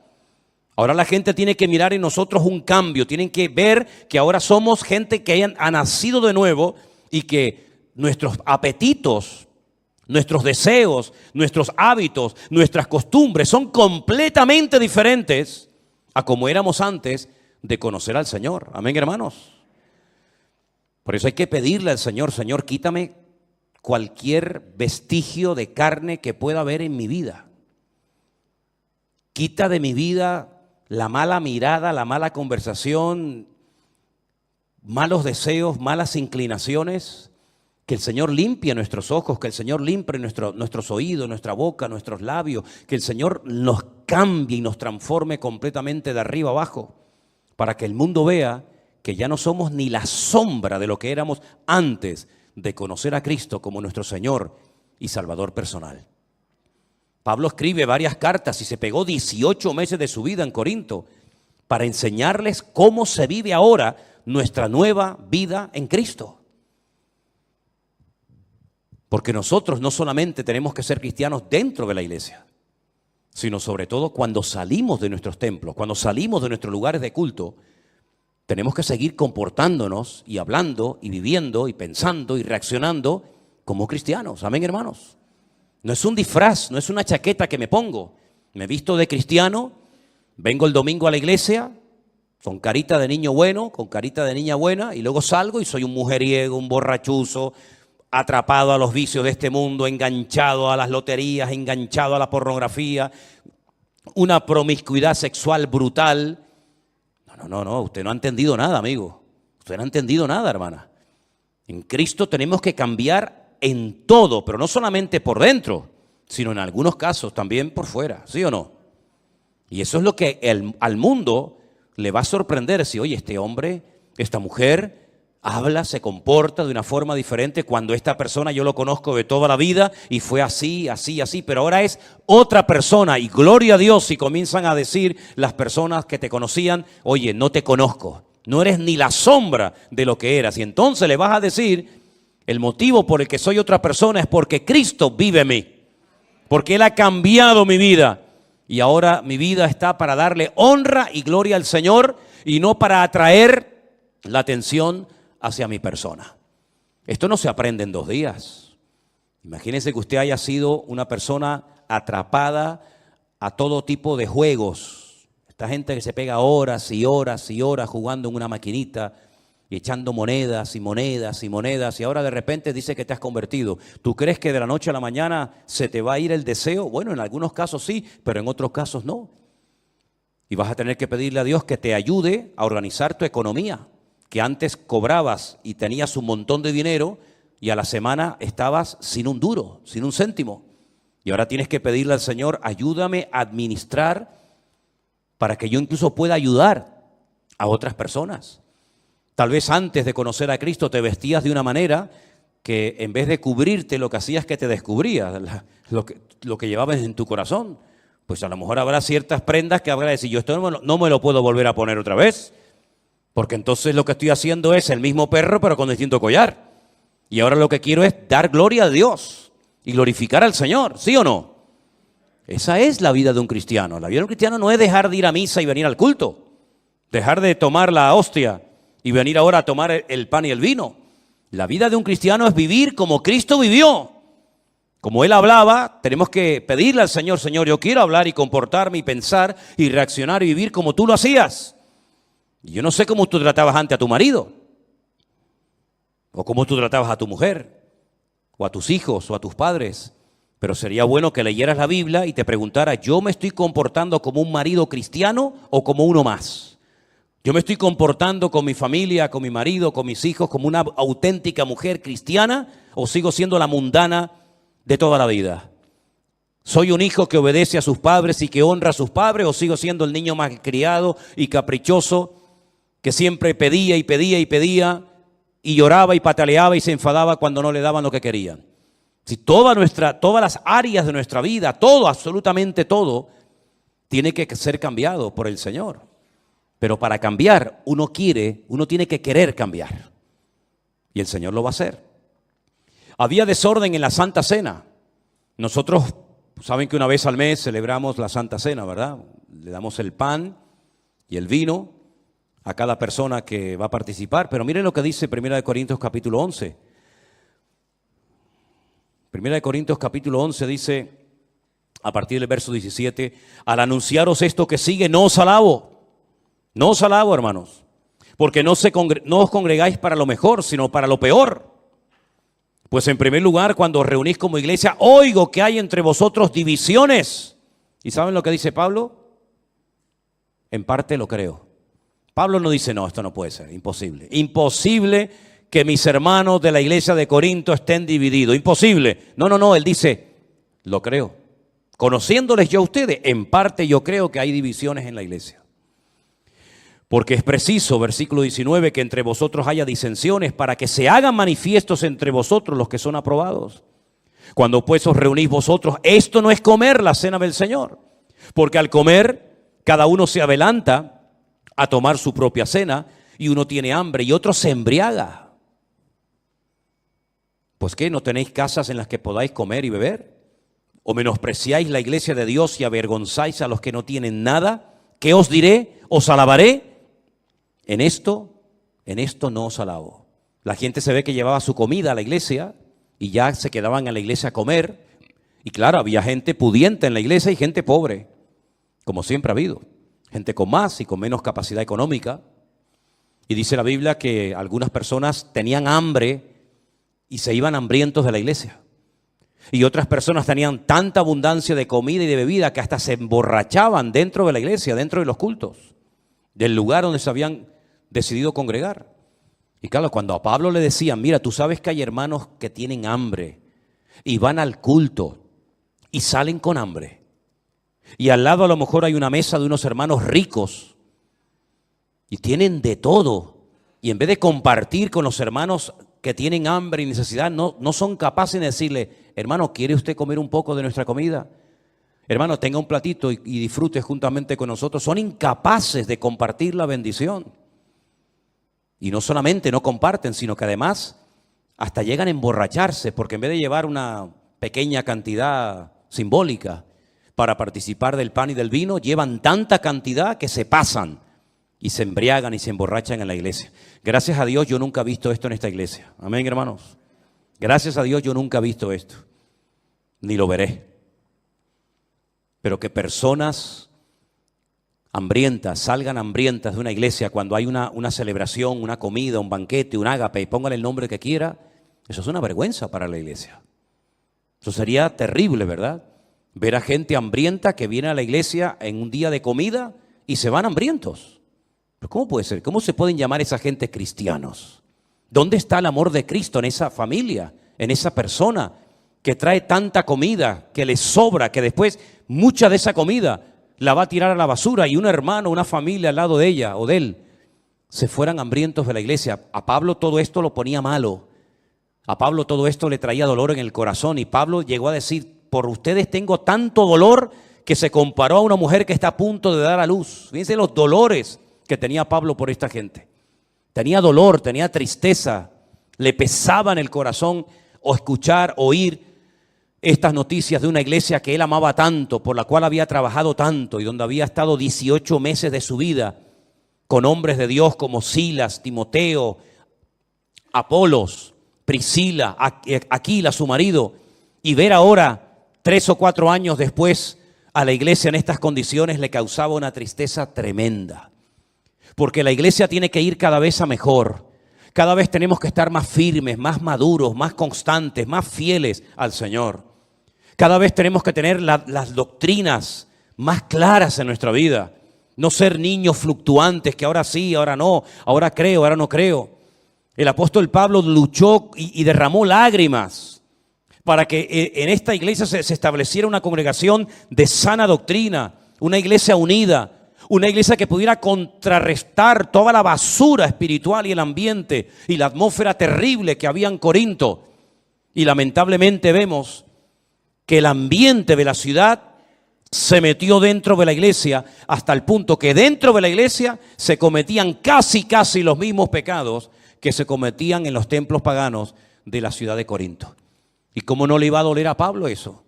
Ahora la gente tiene que mirar en nosotros un cambio, tienen que ver que ahora somos gente que ha nacido de nuevo y que nuestros apetitos, nuestros deseos, nuestros hábitos, nuestras costumbres son completamente diferentes a como éramos antes de conocer al Señor. Amén, hermanos. Por eso hay que pedirle al Señor: Señor, quítame cualquier vestigio de carne que pueda haber en mi vida. Quita de mi vida la mala mirada, la mala conversación, malos deseos, malas inclinaciones. Que el Señor limpie nuestros ojos, que el Señor limpie nuestros oídos, nuestra boca, nuestros labios, que el Señor nos cambie y nos transforme completamente de arriba abajo. para que el mundo vea que ya no somos ni la sombra de lo que éramos antes de conocer a Cristo como nuestro Señor y Salvador personal. Pablo escribe varias cartas y se pegó 18 meses de su vida en Corinto para enseñarles cómo se vive ahora nuestra nueva vida en Cristo. Porque nosotros no solamente tenemos que ser cristianos dentro de la iglesia, sino sobre todo cuando salimos de nuestros templos, cuando salimos de nuestros lugares de culto, tenemos que seguir comportándonos y hablando y viviendo y pensando y reaccionando como cristianos. Amén, hermanos. No es un disfraz, no es una chaqueta que me pongo. Me visto de cristiano, vengo el domingo a la iglesia con carita de niño bueno, con carita de niña buena, y luego salgo y soy un mujeriego, un borrachuzo, atrapado a los vicios de este mundo, enganchado a las loterías, enganchado a la pornografía, una promiscuidad sexual brutal. No, usted no ha entendido nada, amigo. Usted no ha entendido nada, hermana. En Cristo tenemos que cambiar en todo, pero no solamente por dentro, sino en algunos casos también por fuera, ¿sí o no? Y eso es lo que al mundo le va a sorprender si, oye, este hombre, esta mujer habla, se comporta de una forma diferente cuando esta persona yo lo conozco de toda la vida y fue así, pero ahora es otra persona y gloria a Dios si comienzan a decir las personas que te conocían, oye, no te conozco, no eres ni la sombra de lo que eras. Y entonces le vas a decir, el motivo por el que soy otra persona es porque Cristo vive en mí, porque Él ha cambiado mi vida y ahora mi vida está para darle honra y gloria al Señor y no para atraer la atención hacia mi persona. Esto no se aprende en 2 días. Imagínense que usted haya sido una persona atrapada a todo tipo de juegos. Esta gente que se pega horas y horas y horas jugando en una maquinita y echando monedas y monedas y monedas, y ahora de repente dice que te has convertido. ¿Tú crees que de la noche a la mañana se te va a ir el deseo? Bueno, en algunos casos sí, pero en otros casos no. Y vas a tener que pedirle a Dios que te ayude a organizar tu economía, que antes cobrabas y tenías un montón de dinero y a la semana estabas sin un duro, sin un céntimo. Y ahora tienes que pedirle al Señor, ayúdame a administrar para que yo incluso pueda ayudar a otras personas. Tal vez antes de conocer a Cristo te vestías de una manera que en vez de cubrirte lo que hacías es que te descubrías lo que llevabas en tu corazón. Pues a lo mejor habrá ciertas prendas que habrá de decir, yo esto no me lo puedo volver a poner otra vez, porque entonces lo que estoy haciendo es el mismo perro pero con distinto collar. Y ahora lo que quiero es dar gloria a Dios y glorificar al Señor, ¿sí o no? Esa es la vida de un cristiano. La vida de un cristiano no es dejar de ir a misa y venir al culto, dejar de tomar la hostia y venir ahora a tomar el pan y el vino. La vida de un cristiano es vivir como Cristo vivió. Como Él hablaba, tenemos que pedirle al Señor, Señor, yo quiero hablar y comportarme y pensar y reaccionar y vivir como tú lo hacías. Y yo no sé cómo tú tratabas antes a tu marido, o cómo tú tratabas a tu mujer, o a tus hijos, o a tus padres. Pero sería bueno que leyeras la Biblia y te preguntaras, ¿yo me estoy comportando como un marido cristiano o como uno más? ¿Yo me estoy comportando con mi familia, con mi marido, con mis hijos, como una auténtica mujer cristiana o sigo siendo la mundana de toda la vida? ¿Soy un hijo que obedece a sus padres y que honra a sus padres o sigo siendo el niño malcriado y caprichoso que siempre pedía y pedía y pedía y lloraba y pataleaba y se enfadaba cuando no le daban lo que querían? Si todas las áreas de nuestra vida, todo, absolutamente todo, tiene que ser cambiado por el Señor. Pero para cambiar, uno tiene que querer cambiar. Y el Señor lo va a hacer. Había desorden en la Santa Cena. Nosotros, saben que una vez al mes celebramos la Santa Cena, ¿verdad? Le damos el pan y el vino a cada persona que va a participar. Pero miren lo que dice 1 Corintios capítulo 11. 1 Corintios capítulo 11 dice, a partir del verso 17, al anunciaros esto que sigue, no os alabo, hermanos, porque no os congregáis para lo mejor, sino para lo peor. Pues en primer lugar, cuando os reunís como iglesia, oigo que hay entre vosotros divisiones. ¿Y saben lo que dice Pablo? En parte lo creo. Pablo no dice, no, esto no puede ser, imposible. Imposible que mis hermanos de la iglesia de Corinto estén divididos. Imposible. No, él dice, lo creo. Conociéndoles yo a ustedes, en parte yo creo que hay divisiones en la iglesia. Porque es preciso, versículo 19, que entre vosotros haya disensiones para que se hagan manifiestos entre vosotros los que son aprobados. Cuando pues os reunís vosotros, esto no es comer la cena del Señor, porque al comer cada uno se adelanta a tomar su propia cena y uno tiene hambre y otro se embriaga. Pues ¿qué? ¿No tenéis casas en las que podáis comer y beber? ¿O menospreciáis la iglesia de Dios y avergonzáis a los que no tienen nada? ¿Qué os diré? ¿Os alabaré? En esto no os alabo. La gente se ve que llevaba su comida a la iglesia y ya se quedaban en la iglesia a comer. Y claro, había gente pudiente en la iglesia y gente pobre, como siempre ha habido. Gente con más y con menos capacidad económica. Y dice la Biblia que algunas personas tenían hambre y se iban hambrientos de la iglesia. Y otras personas tenían tanta abundancia de comida y de bebida que hasta se emborrachaban dentro de la iglesia, dentro de los cultos, del lugar donde se habían decidido congregar. Y claro, cuando a Pablo le decían, mira, tú sabes que hay hermanos que tienen hambre y van al culto y salen con hambre. Y al lado a lo mejor hay una mesa de unos hermanos ricos y tienen de todo. Y en vez de compartir con los hermanos que tienen hambre y necesidad, no son capaces de decirle, hermano, ¿quiere usted comer un poco de nuestra comida? Hermano, tenga un platito y disfrute juntamente con nosotros. Son incapaces de compartir la bendición. Y no solamente no comparten, sino que además hasta llegan a emborracharse, porque en vez de llevar una pequeña cantidad simbólica para participar del pan y del vino, llevan tanta cantidad que se pasan y se embriagan y se emborrachan en la iglesia. Gracias a Dios yo nunca he visto esto en esta iglesia. Amén, hermanos. Gracias a Dios yo nunca he visto esto, ni lo veré. Pero que personas hambrientas, salgan hambrientas de una iglesia cuando hay una celebración, una comida, un banquete, un ágape, y póngale el nombre que quiera, eso es una vergüenza para la iglesia. Eso sería terrible, ¿verdad? Ver a gente hambrienta que viene a la iglesia en un día de comida y se van hambrientos. ¿Pero cómo puede ser? ¿Cómo se pueden llamar esa gente cristianos? ¿Dónde está el amor de Cristo en esa familia, en esa persona que trae tanta comida, que le sobra, que después mucha de esa comida la va a tirar a la basura y un hermano, una familia al lado de ella o de él se fueran hambrientos de la iglesia? A Pablo todo esto lo ponía malo. A Pablo todo esto le traía dolor en el corazón y Pablo llegó a decir, por ustedes tengo tanto dolor, que se comparó a una mujer que está a punto de dar a luz. Fíjense los dolores que tenía Pablo por esta gente. Tenía dolor, tenía tristeza, le pesaba en el corazón o escuchar, oír estas noticias de una iglesia que él amaba tanto, por la cual había trabajado tanto y donde había estado 18 meses de su vida con hombres de Dios como Silas, Timoteo, Apolos, Priscila, Aquila, su marido, y ver ahora, 3 o 4 años después, a la iglesia en estas condiciones le causaba una tristeza tremenda. Porque la iglesia tiene que ir cada vez a mejor. Cada vez tenemos que estar más firmes, más maduros, más constantes, más fieles al Señor. Cada vez tenemos que tener las doctrinas más claras en nuestra vida. No ser niños fluctuantes que ahora sí, ahora no, ahora creo, ahora no creo. El apóstol Pablo luchó y derramó lágrimas para que en esta iglesia se estableciera una congregación de sana doctrina, una iglesia unida, una iglesia que pudiera contrarrestar toda la basura espiritual y el ambiente y la atmósfera terrible que había en Corinto. Y lamentablemente vemos que el ambiente de la ciudad se metió dentro de la iglesia hasta el punto que dentro de la iglesia se cometían casi los mismos pecados que se cometían en los templos paganos de la ciudad de Corinto. ¿Y cómo no le iba a doler a Pablo eso?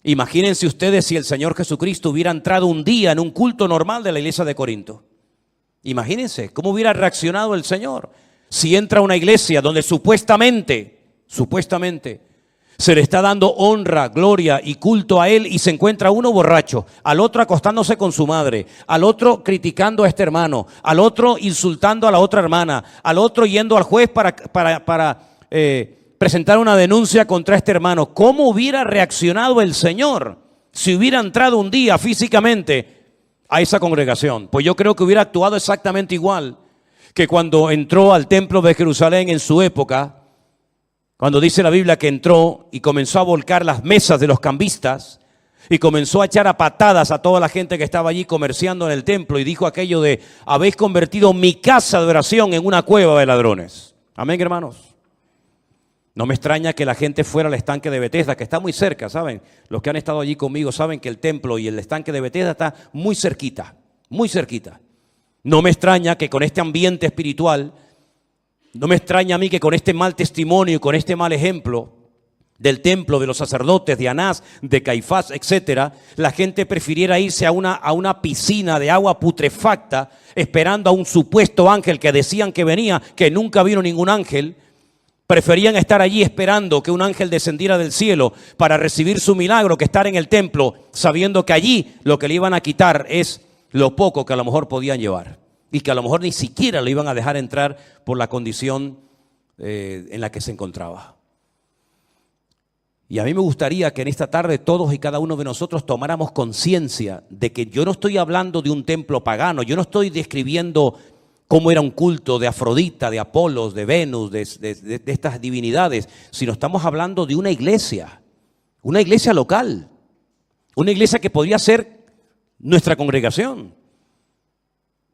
Imagínense ustedes si el Señor Jesucristo hubiera entrado un día en un culto normal de la iglesia de Corinto. Imagínense cómo hubiera reaccionado el Señor si entra a una iglesia donde supuestamente se le está dando honra, gloria y culto a Él y se encuentra uno borracho, al otro acostándose con su madre, al otro criticando a este hermano, al otro insultando a la otra hermana, al otro yendo al juez para presentar una denuncia contra este hermano. ¿Cómo hubiera reaccionado el Señor si hubiera entrado un día físicamente a esa congregación? Pues yo creo que hubiera actuado exactamente igual que cuando entró al templo de Jerusalén en su época, cuando dice la Biblia que entró y comenzó a volcar las mesas de los cambistas Y comenzó a echar a patadas a toda la gente que estaba allí comerciando en el templo. Y dijo aquello de: habéis convertido mi casa de oración en una cueva de ladrones. Amén, hermanos. No me extraña que la gente fuera al estanque de Betesda, que está muy cerca, ¿saben? Los que han estado allí conmigo saben que el templo y el estanque de Betesda está muy cerquita, muy cerquita. No me extraña que con este ambiente espiritual, no me extraña a mí que con este mal testimonio y con este mal ejemplo del templo, de los sacerdotes, de Anás, de Caifás, etcétera, la gente prefiriera irse a una piscina de agua putrefacta esperando a un supuesto ángel que decían que venía, que nunca vino ningún ángel. Preferían estar allí esperando que un ángel descendiera del cielo para recibir su milagro que estar en el templo, sabiendo que allí lo que le iban a quitar es lo poco que a lo mejor podían llevar y que a lo mejor ni siquiera lo iban a dejar entrar por la condición en la que se encontraba. Y a mí me gustaría que en esta tarde todos y cada uno de nosotros tomáramos conciencia de que yo no estoy hablando de un templo pagano, yo no estoy describiendo cómo era un culto de Afrodita, de Apolos, de Venus, de estas divinidades, sino estamos hablando de una iglesia local, una iglesia que podría ser nuestra congregación.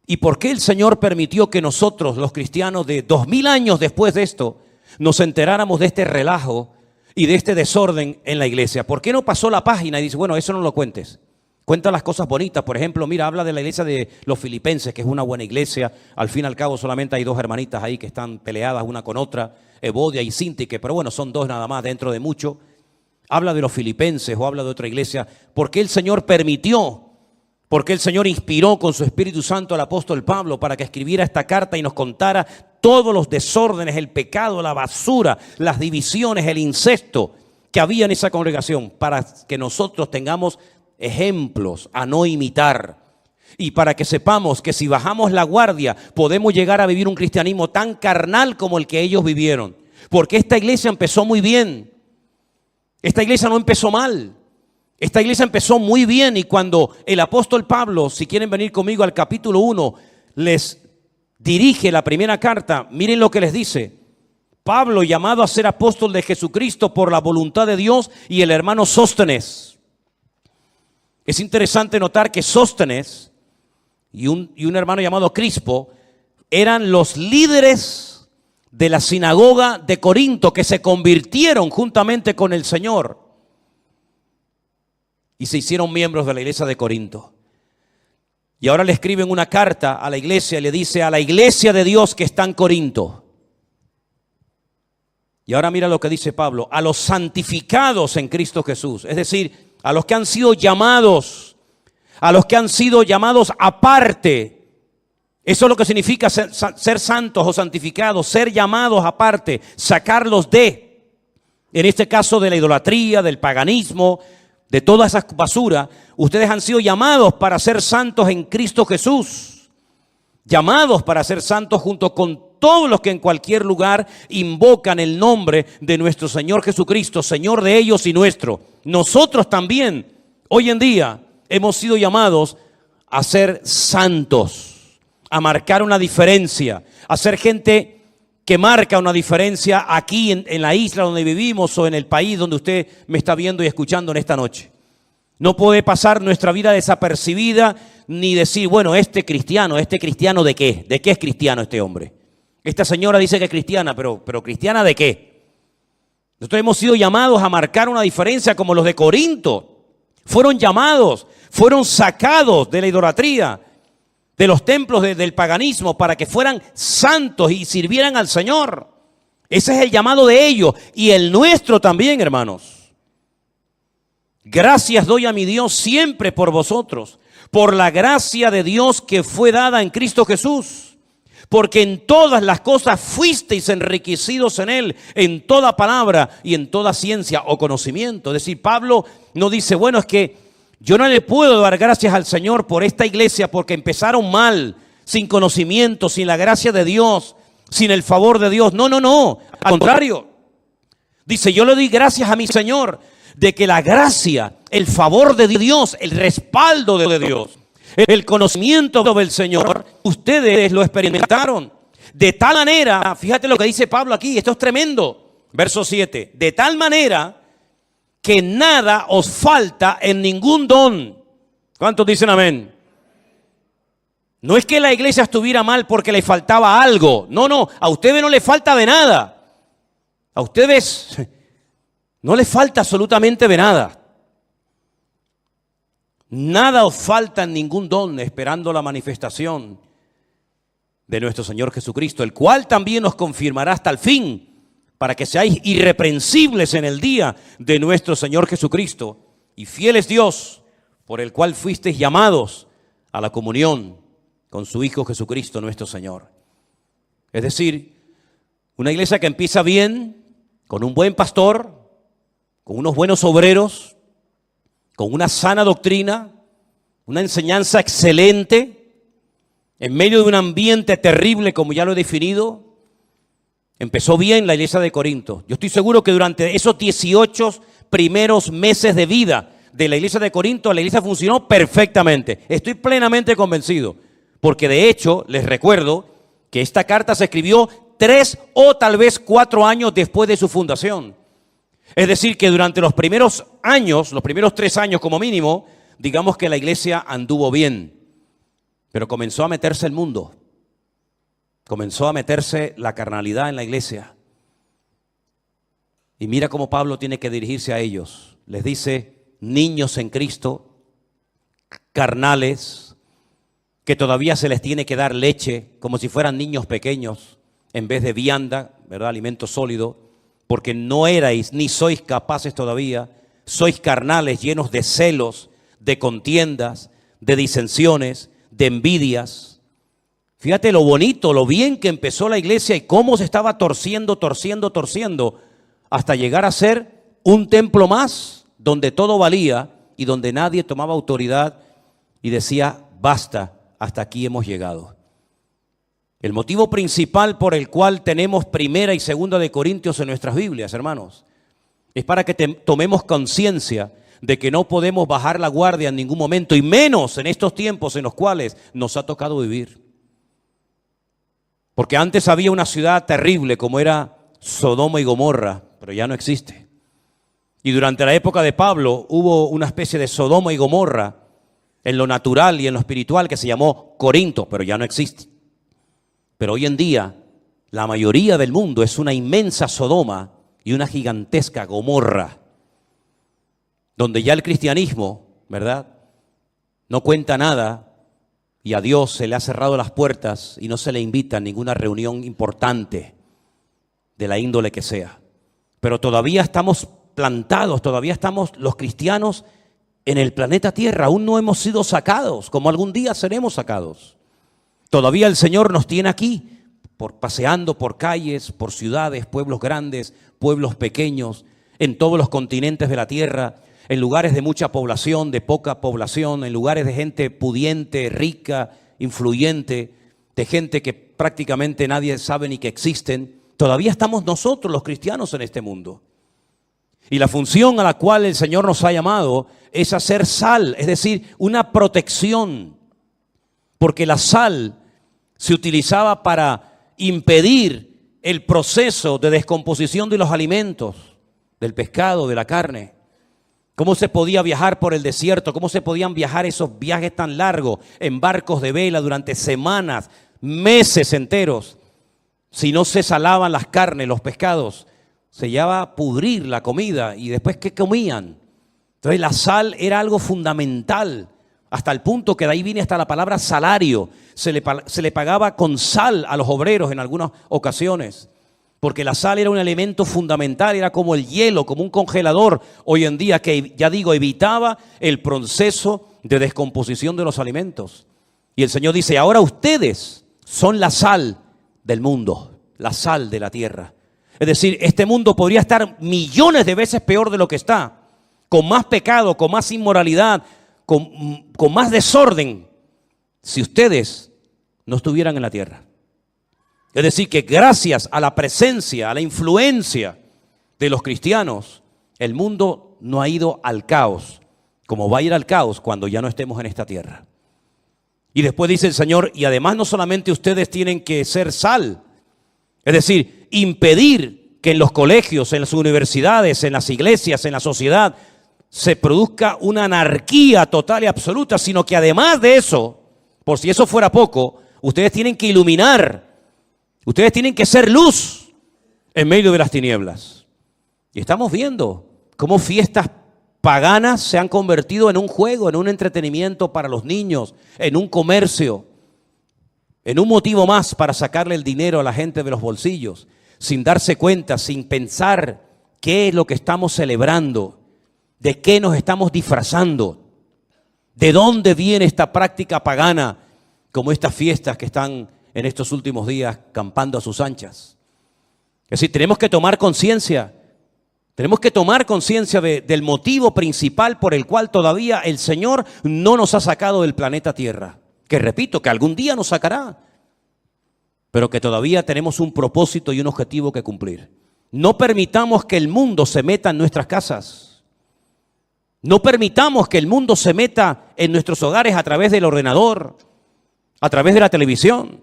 ¿Y por qué el Señor permitió que nosotros, los cristianos de 2000 años después de esto, nos enteráramos de este relajo y de este desorden en la iglesia? ¿Por qué no pasó la página y dice: bueno, eso no lo cuentes? Cuenta las cosas bonitas. Por ejemplo, mira, habla de la iglesia de los filipenses, que es una buena iglesia. Al fin y al cabo solamente hay dos hermanitas ahí que están peleadas una con otra, Evodia y Síntique, pero bueno, son dos nada más dentro de mucho. Habla de los filipenses o habla de otra iglesia. ¿Por qué el Señor permitió? ¿Por qué el Señor inspiró con su Espíritu Santo al apóstol Pablo para que escribiera esta carta y nos contara todos los desórdenes, el pecado, la basura, las divisiones, el incesto que había en esa congregación, para que nosotros tengamos ejemplos a no imitar y para que sepamos que si bajamos la guardia podemos llegar a vivir un cristianismo tan carnal como el que ellos vivieron? Porque esta iglesia empezó muy bien, esta iglesia no empezó mal, esta iglesia empezó muy bien. Y cuando el apóstol Pablo, si quieren venir conmigo al capítulo 1, les dirige la primera carta, miren lo que les dice: Pablo, llamado a ser apóstol de Jesucristo por la voluntad de Dios, y el hermano Sóstenes. Es interesante notar que Sóstenes y un hermano llamado Crispo eran los líderes de la sinagoga de Corinto, que se convirtieron juntamente con el Señor y se hicieron miembros de la iglesia de Corinto. Y ahora le escriben una carta a la iglesia y le dice: a la iglesia de Dios que está en Corinto. Y ahora mira lo que dice Pablo: a los santificados en Cristo Jesús, es decir, a los que han sido llamados, a los que han sido llamados aparte. Eso es lo que significa ser santos o santificados, ser llamados aparte, sacarlos en este caso de la idolatría, del paganismo, de toda esa basura. Ustedes han sido llamados para ser santos en Cristo Jesús, llamados para ser santos junto con todos los que en cualquier lugar invocan el nombre de nuestro Señor Jesucristo, Señor de ellos y nuestro. Nosotros también, hoy en día, hemos sido llamados a ser santos, a marcar una diferencia, a ser gente que marca una diferencia aquí en la isla donde vivimos o en el país donde usted me está viendo y escuchando en esta noche. No puede pasar nuestra vida desapercibida ni decir: bueno, ¿este cristiano de qué? ¿De qué es cristiano este hombre? Esta señora dice que es cristiana, pero ¿cristiana de qué? Nosotros hemos sido llamados a marcar una diferencia como los de Corinto. Fueron llamados, fueron sacados de la idolatría, de los templos del paganismo, para que fueran santos y sirvieran al Señor. Ese es el llamado de ellos y el nuestro también, hermanos. Gracias doy a mi Dios siempre por vosotros, por la gracia de Dios que fue dada en Cristo Jesús. Porque en todas las cosas fuisteis enriquecidos en Él, en toda palabra y en toda ciencia o conocimiento. Es decir, Pablo no dice: bueno, es que yo no le puedo dar gracias al Señor por esta iglesia porque empezaron mal, sin conocimiento, sin la gracia de Dios, sin el favor de Dios. No, al contrario. Dice: yo le doy gracias a mi Señor de que la gracia, el favor de Dios, el respaldo de Dios, el conocimiento del Señor, ustedes lo experimentaron. De tal manera, fíjate lo que dice Pablo aquí, esto es tremendo. Verso 7, de tal manera que nada os falta en ningún don. ¿Cuántos dicen amén? No es que la iglesia estuviera mal porque le faltaba algo. No, no, a ustedes no les falta de nada. A ustedes no les falta absolutamente de nada. Nada os falta en ningún don, esperando la manifestación de nuestro Señor Jesucristo, el cual también nos confirmará hasta el fin, para que seáis irreprensibles en el día de nuestro Señor Jesucristo, y fiel es Dios, por el cual fuisteis llamados a la comunión con su Hijo Jesucristo nuestro Señor. Es decir, una iglesia que empieza bien, con un buen pastor, con unos buenos obreros, con una sana doctrina, una enseñanza excelente, en medio de un ambiente terrible como ya lo he definido. Empezó bien la iglesia de Corinto. Yo estoy seguro que durante esos 18 primeros meses de vida de la iglesia de Corinto, la iglesia funcionó perfectamente. Estoy plenamente convencido, porque de hecho les recuerdo que esta carta se escribió 3 o tal vez 4 años después de su fundación. Es decir, que durante los primeros años, los primeros 3 años como mínimo, digamos que la iglesia anduvo bien, pero comenzó a meterse el mundo, comenzó a meterse la carnalidad en la iglesia. Y mira cómo Pablo tiene que dirigirse a ellos. Les dice: niños en Cristo, carnales, que todavía se les tiene que dar leche como si fueran niños pequeños, en vez de vianda, ¿verdad? Alimento sólido, porque no erais ni sois capaces todavía, sois carnales, llenos de celos, de contiendas, de disensiones, de envidias. Fíjate lo bonito, lo bien que empezó la iglesia y cómo se estaba torciendo, hasta llegar a ser un templo más, donde todo valía y donde nadie tomaba autoridad y decía: basta, hasta aquí hemos llegado. El motivo principal por el cual tenemos Primera y Segunda de Corintios en nuestras Biblias, hermanos, es para que tomemos conciencia de que no podemos bajar la guardia en ningún momento, y menos en estos tiempos en los cuales nos ha tocado vivir. Porque antes había una ciudad terrible como era Sodoma y Gomorra, pero ya no existe. Y durante la época de Pablo hubo una especie de Sodoma y Gomorra en lo natural y en lo espiritual que se llamó Corinto, pero ya no existe. Pero hoy en día la mayoría del mundo es una inmensa Sodoma y una gigantesca Gomorra, donde ya el cristianismo, ¿verdad?, no cuenta nada, y a Dios se le ha cerrado las puertas y no se le invita a ninguna reunión importante de la índole que sea. Pero todavía estamos plantados, todavía estamos los cristianos en el planeta Tierra, aún no hemos sido sacados, como algún día seremos sacados. Todavía el Señor nos tiene aquí, paseando por calles, por ciudades, pueblos grandes, pueblos pequeños, en todos los continentes de la tierra, en lugares de mucha población, de poca población, en lugares de gente pudiente, rica, influyente, de gente que prácticamente nadie sabe ni que existen. Todavía estamos nosotros los cristianos en este mundo. Y la función a la cual el Señor nos ha llamado es hacer sal, es decir, una protección. Porque la sal se utilizaba para impedir el proceso de descomposición de los alimentos, del pescado, de la carne. ¿Cómo se podía viajar por el desierto? ¿Cómo se podían viajar esos viajes tan largos en barcos de vela durante semanas, meses enteros? Si no se salaban las carnes, los pescados, se llevaba a pudrir la comida. ¿Y después qué comían? Entonces la sal era algo fundamental, hasta el punto que de ahí viene hasta la palabra salario. Se le pagaba con sal a los obreros en algunas ocasiones, porque la sal era un elemento fundamental, era como el hielo, como un congelador hoy en día que, ya digo, evitaba el proceso de descomposición de los alimentos. Y el Señor dice: ahora ustedes son la sal del mundo, la sal de la tierra. Es decir, este mundo podría estar millones de veces peor de lo que está, con más pecado, con más inmoralidad, con más desorden, si ustedes no estuvieran en la tierra. Es decir, que gracias a la presencia, a la influencia de los cristianos, el mundo no ha ido al caos, como va a ir al caos cuando ya no estemos en esta tierra. Y después dice el Señor: y además no solamente ustedes tienen que ser sal, es decir, impedir que en los colegios, en las universidades, en las iglesias, en la sociedad, se produzca una anarquía total y absoluta, sino que además de eso, por si eso fuera poco, ustedes tienen que iluminar, ustedes tienen que ser luz en medio de las tinieblas. Y estamos viendo cómo fiestas paganas se han convertido en un juego, en un entretenimiento para los niños, en un comercio, en un motivo más para sacarle el dinero a la gente de los bolsillos, sin darse cuenta, sin pensar qué es lo que estamos celebrando, de qué nos estamos disfrazando, de dónde viene esta práctica pagana, como estas fiestas que están en estos últimos días campando a sus anchas. Es decir, tenemos que tomar conciencia. Tenemos que tomar conciencia del motivo principal por el cual todavía el Señor no nos ha sacado del planeta Tierra. Que repito, que algún día nos sacará, pero que todavía tenemos un propósito y un objetivo que cumplir. No permitamos que el mundo se meta en nuestras casas. No permitamos que el mundo se meta en nuestros hogares a través del ordenador, a través de la televisión.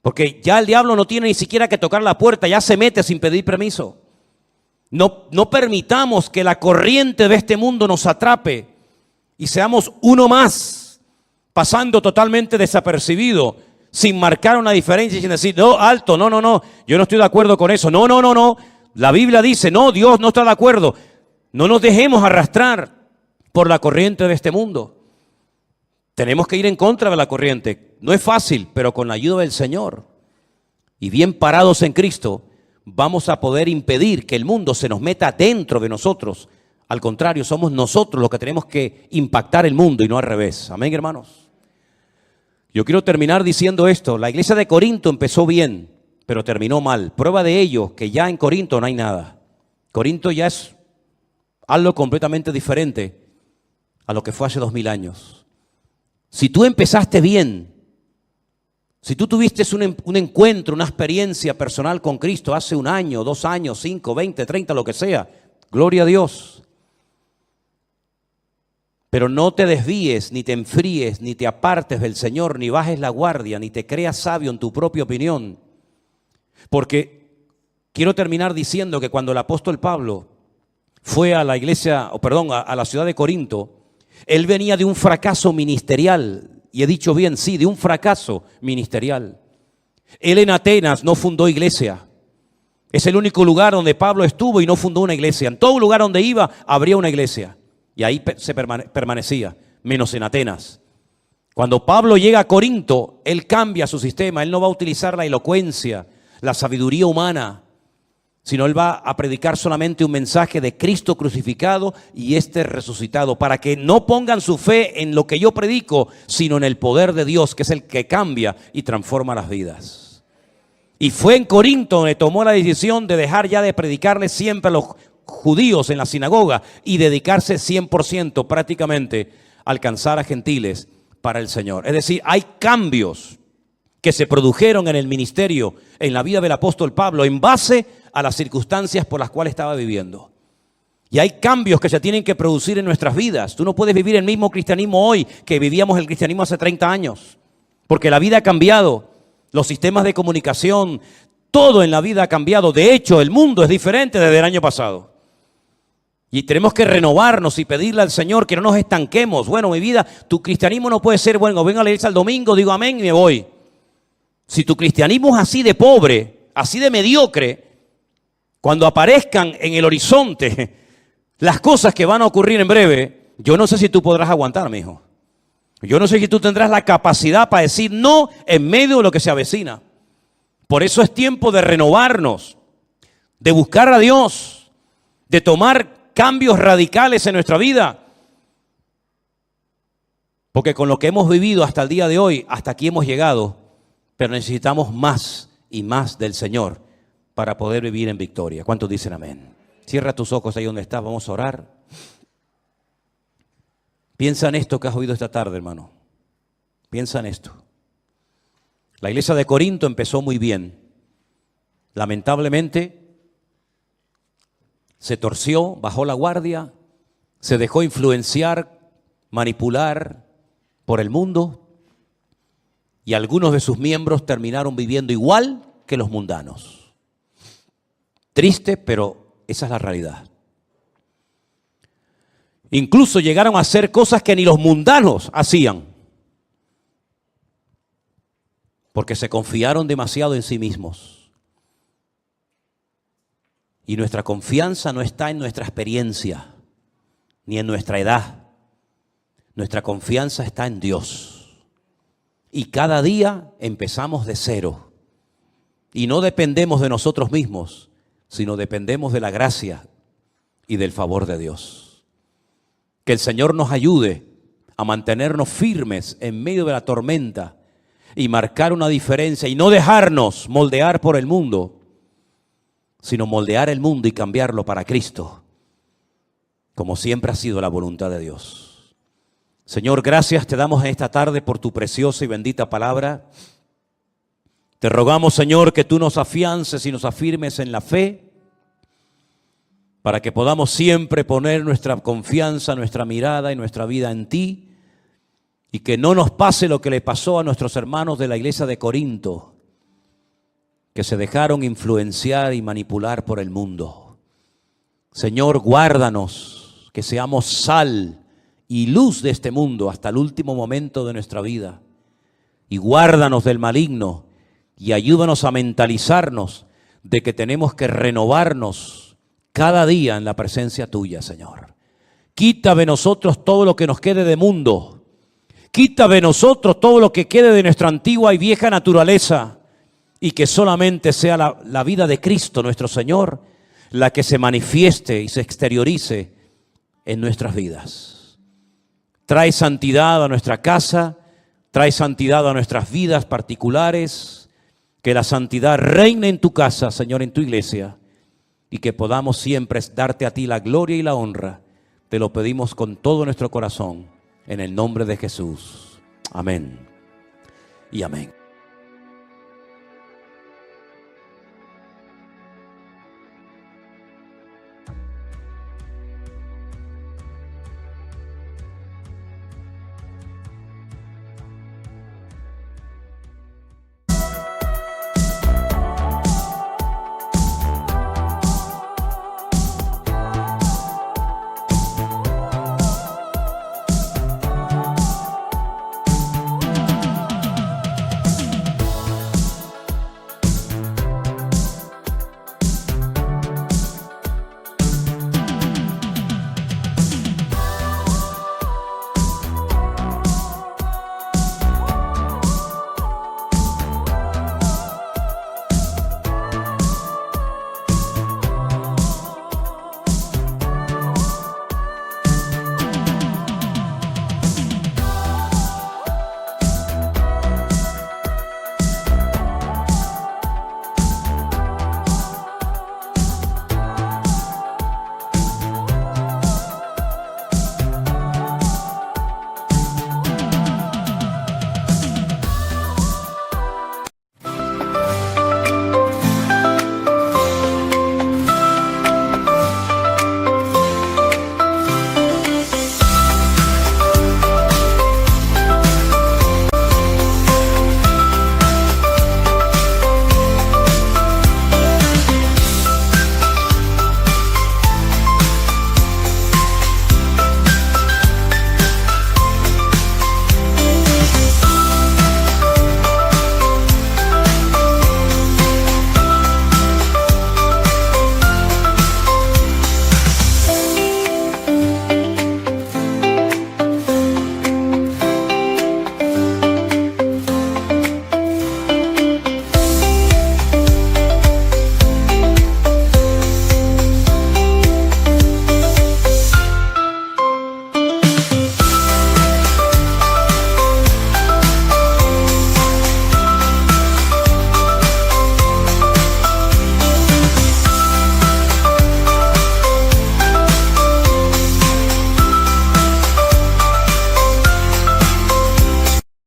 Porque ya el diablo no tiene ni siquiera que tocar la puerta, ya se mete sin pedir permiso. No permitamos que la corriente de este mundo nos atrape y seamos uno más, pasando totalmente desapercibido, sin marcar una diferencia y sin decir, no, alto, no, yo no estoy de acuerdo con eso. No. La Biblia dice, no, Dios no está de acuerdo. No nos dejemos arrastrar por la corriente de este mundo. Tenemos que ir en contra de la corriente. No es fácil, pero con la ayuda del Señor y bien parados en Cristo, vamos a poder impedir que el mundo se nos meta dentro de nosotros. Al contrario, somos nosotros los que tenemos que impactar el mundo y no al revés. Amén, hermanos. Yo quiero terminar diciendo esto. La iglesia de Corinto empezó bien, pero terminó mal. Prueba de ello, que ya en Corinto no hay nada. Corinto ya es algo completamente diferente a lo que fue hace 2000 años. Si tú empezaste bien, si tú tuviste un encuentro, una experiencia personal con Cristo hace 1 año, 2 años, 5, 20, 30, lo que sea, gloria a Dios. Pero no te desvíes, ni te enfríes, ni te apartes del Señor, ni bajes la guardia, ni te creas sabio en tu propia opinión. Porque quiero terminar diciendo que cuando el apóstol Pablo fue a la iglesia, a la ciudad de Corinto, él venía de un fracaso ministerial. Y he dicho bien, sí, de un fracaso ministerial. Él en Atenas no fundó iglesia. Es el único lugar donde Pablo estuvo y no fundó una iglesia. En todo lugar donde iba, habría una iglesia. Y ahí se permanecía, menos en Atenas. Cuando Pablo llega a Corinto, él cambia su sistema. Él no va a utilizar la elocuencia, la sabiduría humana, sino él va a predicar solamente un mensaje de Cristo crucificado y resucitado, para que no pongan su fe en lo que yo predico, sino en el poder de Dios, que es el que cambia y transforma las vidas. Y fue en Corinto donde tomó la decisión de dejar ya de predicarle siempre a los judíos en la sinagoga y dedicarse 100% prácticamente a alcanzar a gentiles para el Señor. Es decir, hay cambios que se produjeron en el ministerio, en la vida del apóstol Pablo, en base a las circunstancias por las cuales estaba viviendo. Y hay cambios que se tienen que producir en nuestras vidas. Tú no puedes vivir el mismo cristianismo hoy que vivíamos el cristianismo hace 30 años. Porque la vida ha cambiado, los sistemas de comunicación, todo en la vida ha cambiado. De hecho, el mundo es diferente desde el año pasado. Y tenemos que renovarnos y pedirle al Señor que no nos estanquemos. Bueno, mi vida, tu cristianismo no puede ser, bueno, vengo a la iglesia el domingo, digo amén y me voy. Si tu cristianismo es así de pobre, así de mediocre, cuando aparezcan en el horizonte las cosas que van a ocurrir en breve, yo no sé si tú podrás aguantar, mi hijo. Yo no sé si tú tendrás la capacidad para decir no en medio de lo que se avecina. Por eso es tiempo de renovarnos, de buscar a Dios, de tomar cambios radicales en nuestra vida. Porque con lo que hemos vivido hasta el día de hoy, hasta aquí hemos llegado, pero necesitamos más y más del Señor para poder vivir en victoria. ¿Cuántos dicen amén? Cierra tus ojos ahí donde estás, vamos a orar. Piensa en esto que has oído esta tarde, hermano. Piensa en esto. La iglesia de Corinto empezó muy bien. Lamentablemente, se torció, bajó la guardia, se dejó influenciar, manipular por el mundo y algunos de sus miembros terminaron viviendo igual que los mundanos. Triste, pero esa es la realidad. Incluso llegaron a hacer cosas que ni los mundanos hacían, porque se confiaron demasiado en sí mismos. Y nuestra confianza no está en nuestra experiencia, ni en nuestra edad. Nuestra confianza está en Dios. Y cada día empezamos de cero. Y no dependemos de nosotros mismos, sino dependemos de la gracia y del favor de Dios. Que el Señor nos ayude a mantenernos firmes en medio de la tormenta y marcar una diferencia y no dejarnos moldear por el mundo, sino moldear el mundo y cambiarlo para Cristo, como siempre ha sido la voluntad de Dios. Señor, gracias te damos en esta tarde por tu preciosa y bendita palabra. Te rogamos, Señor, que tú nos afiances y nos afirmes en la fe, para que podamos siempre poner nuestra confianza, nuestra mirada y nuestra vida en ti, y que no nos pase lo que le pasó a nuestros hermanos de la iglesia de Corinto, que se dejaron influenciar y manipular por el mundo. Señor, guárdanos, que seamos sal y luz de este mundo hasta el último momento de nuestra vida. Y guárdanos del maligno y ayúdanos a mentalizarnos de que tenemos que renovarnos cada día en la presencia tuya, Señor. Quita de nosotros todo lo que nos quede de mundo. Quita de nosotros todo lo que quede de nuestra antigua y vieja naturaleza, y que solamente sea la vida de Cristo, nuestro Señor, la que se manifieste y se exteriorice en nuestras vidas. Trae santidad a nuestra casa, trae santidad a nuestras vidas particulares, que la santidad reine en tu casa, Señor, en tu iglesia, y que podamos siempre darte a ti la gloria y la honra. Te lo pedimos con todo nuestro corazón, en el nombre de Jesús. Amén y amén.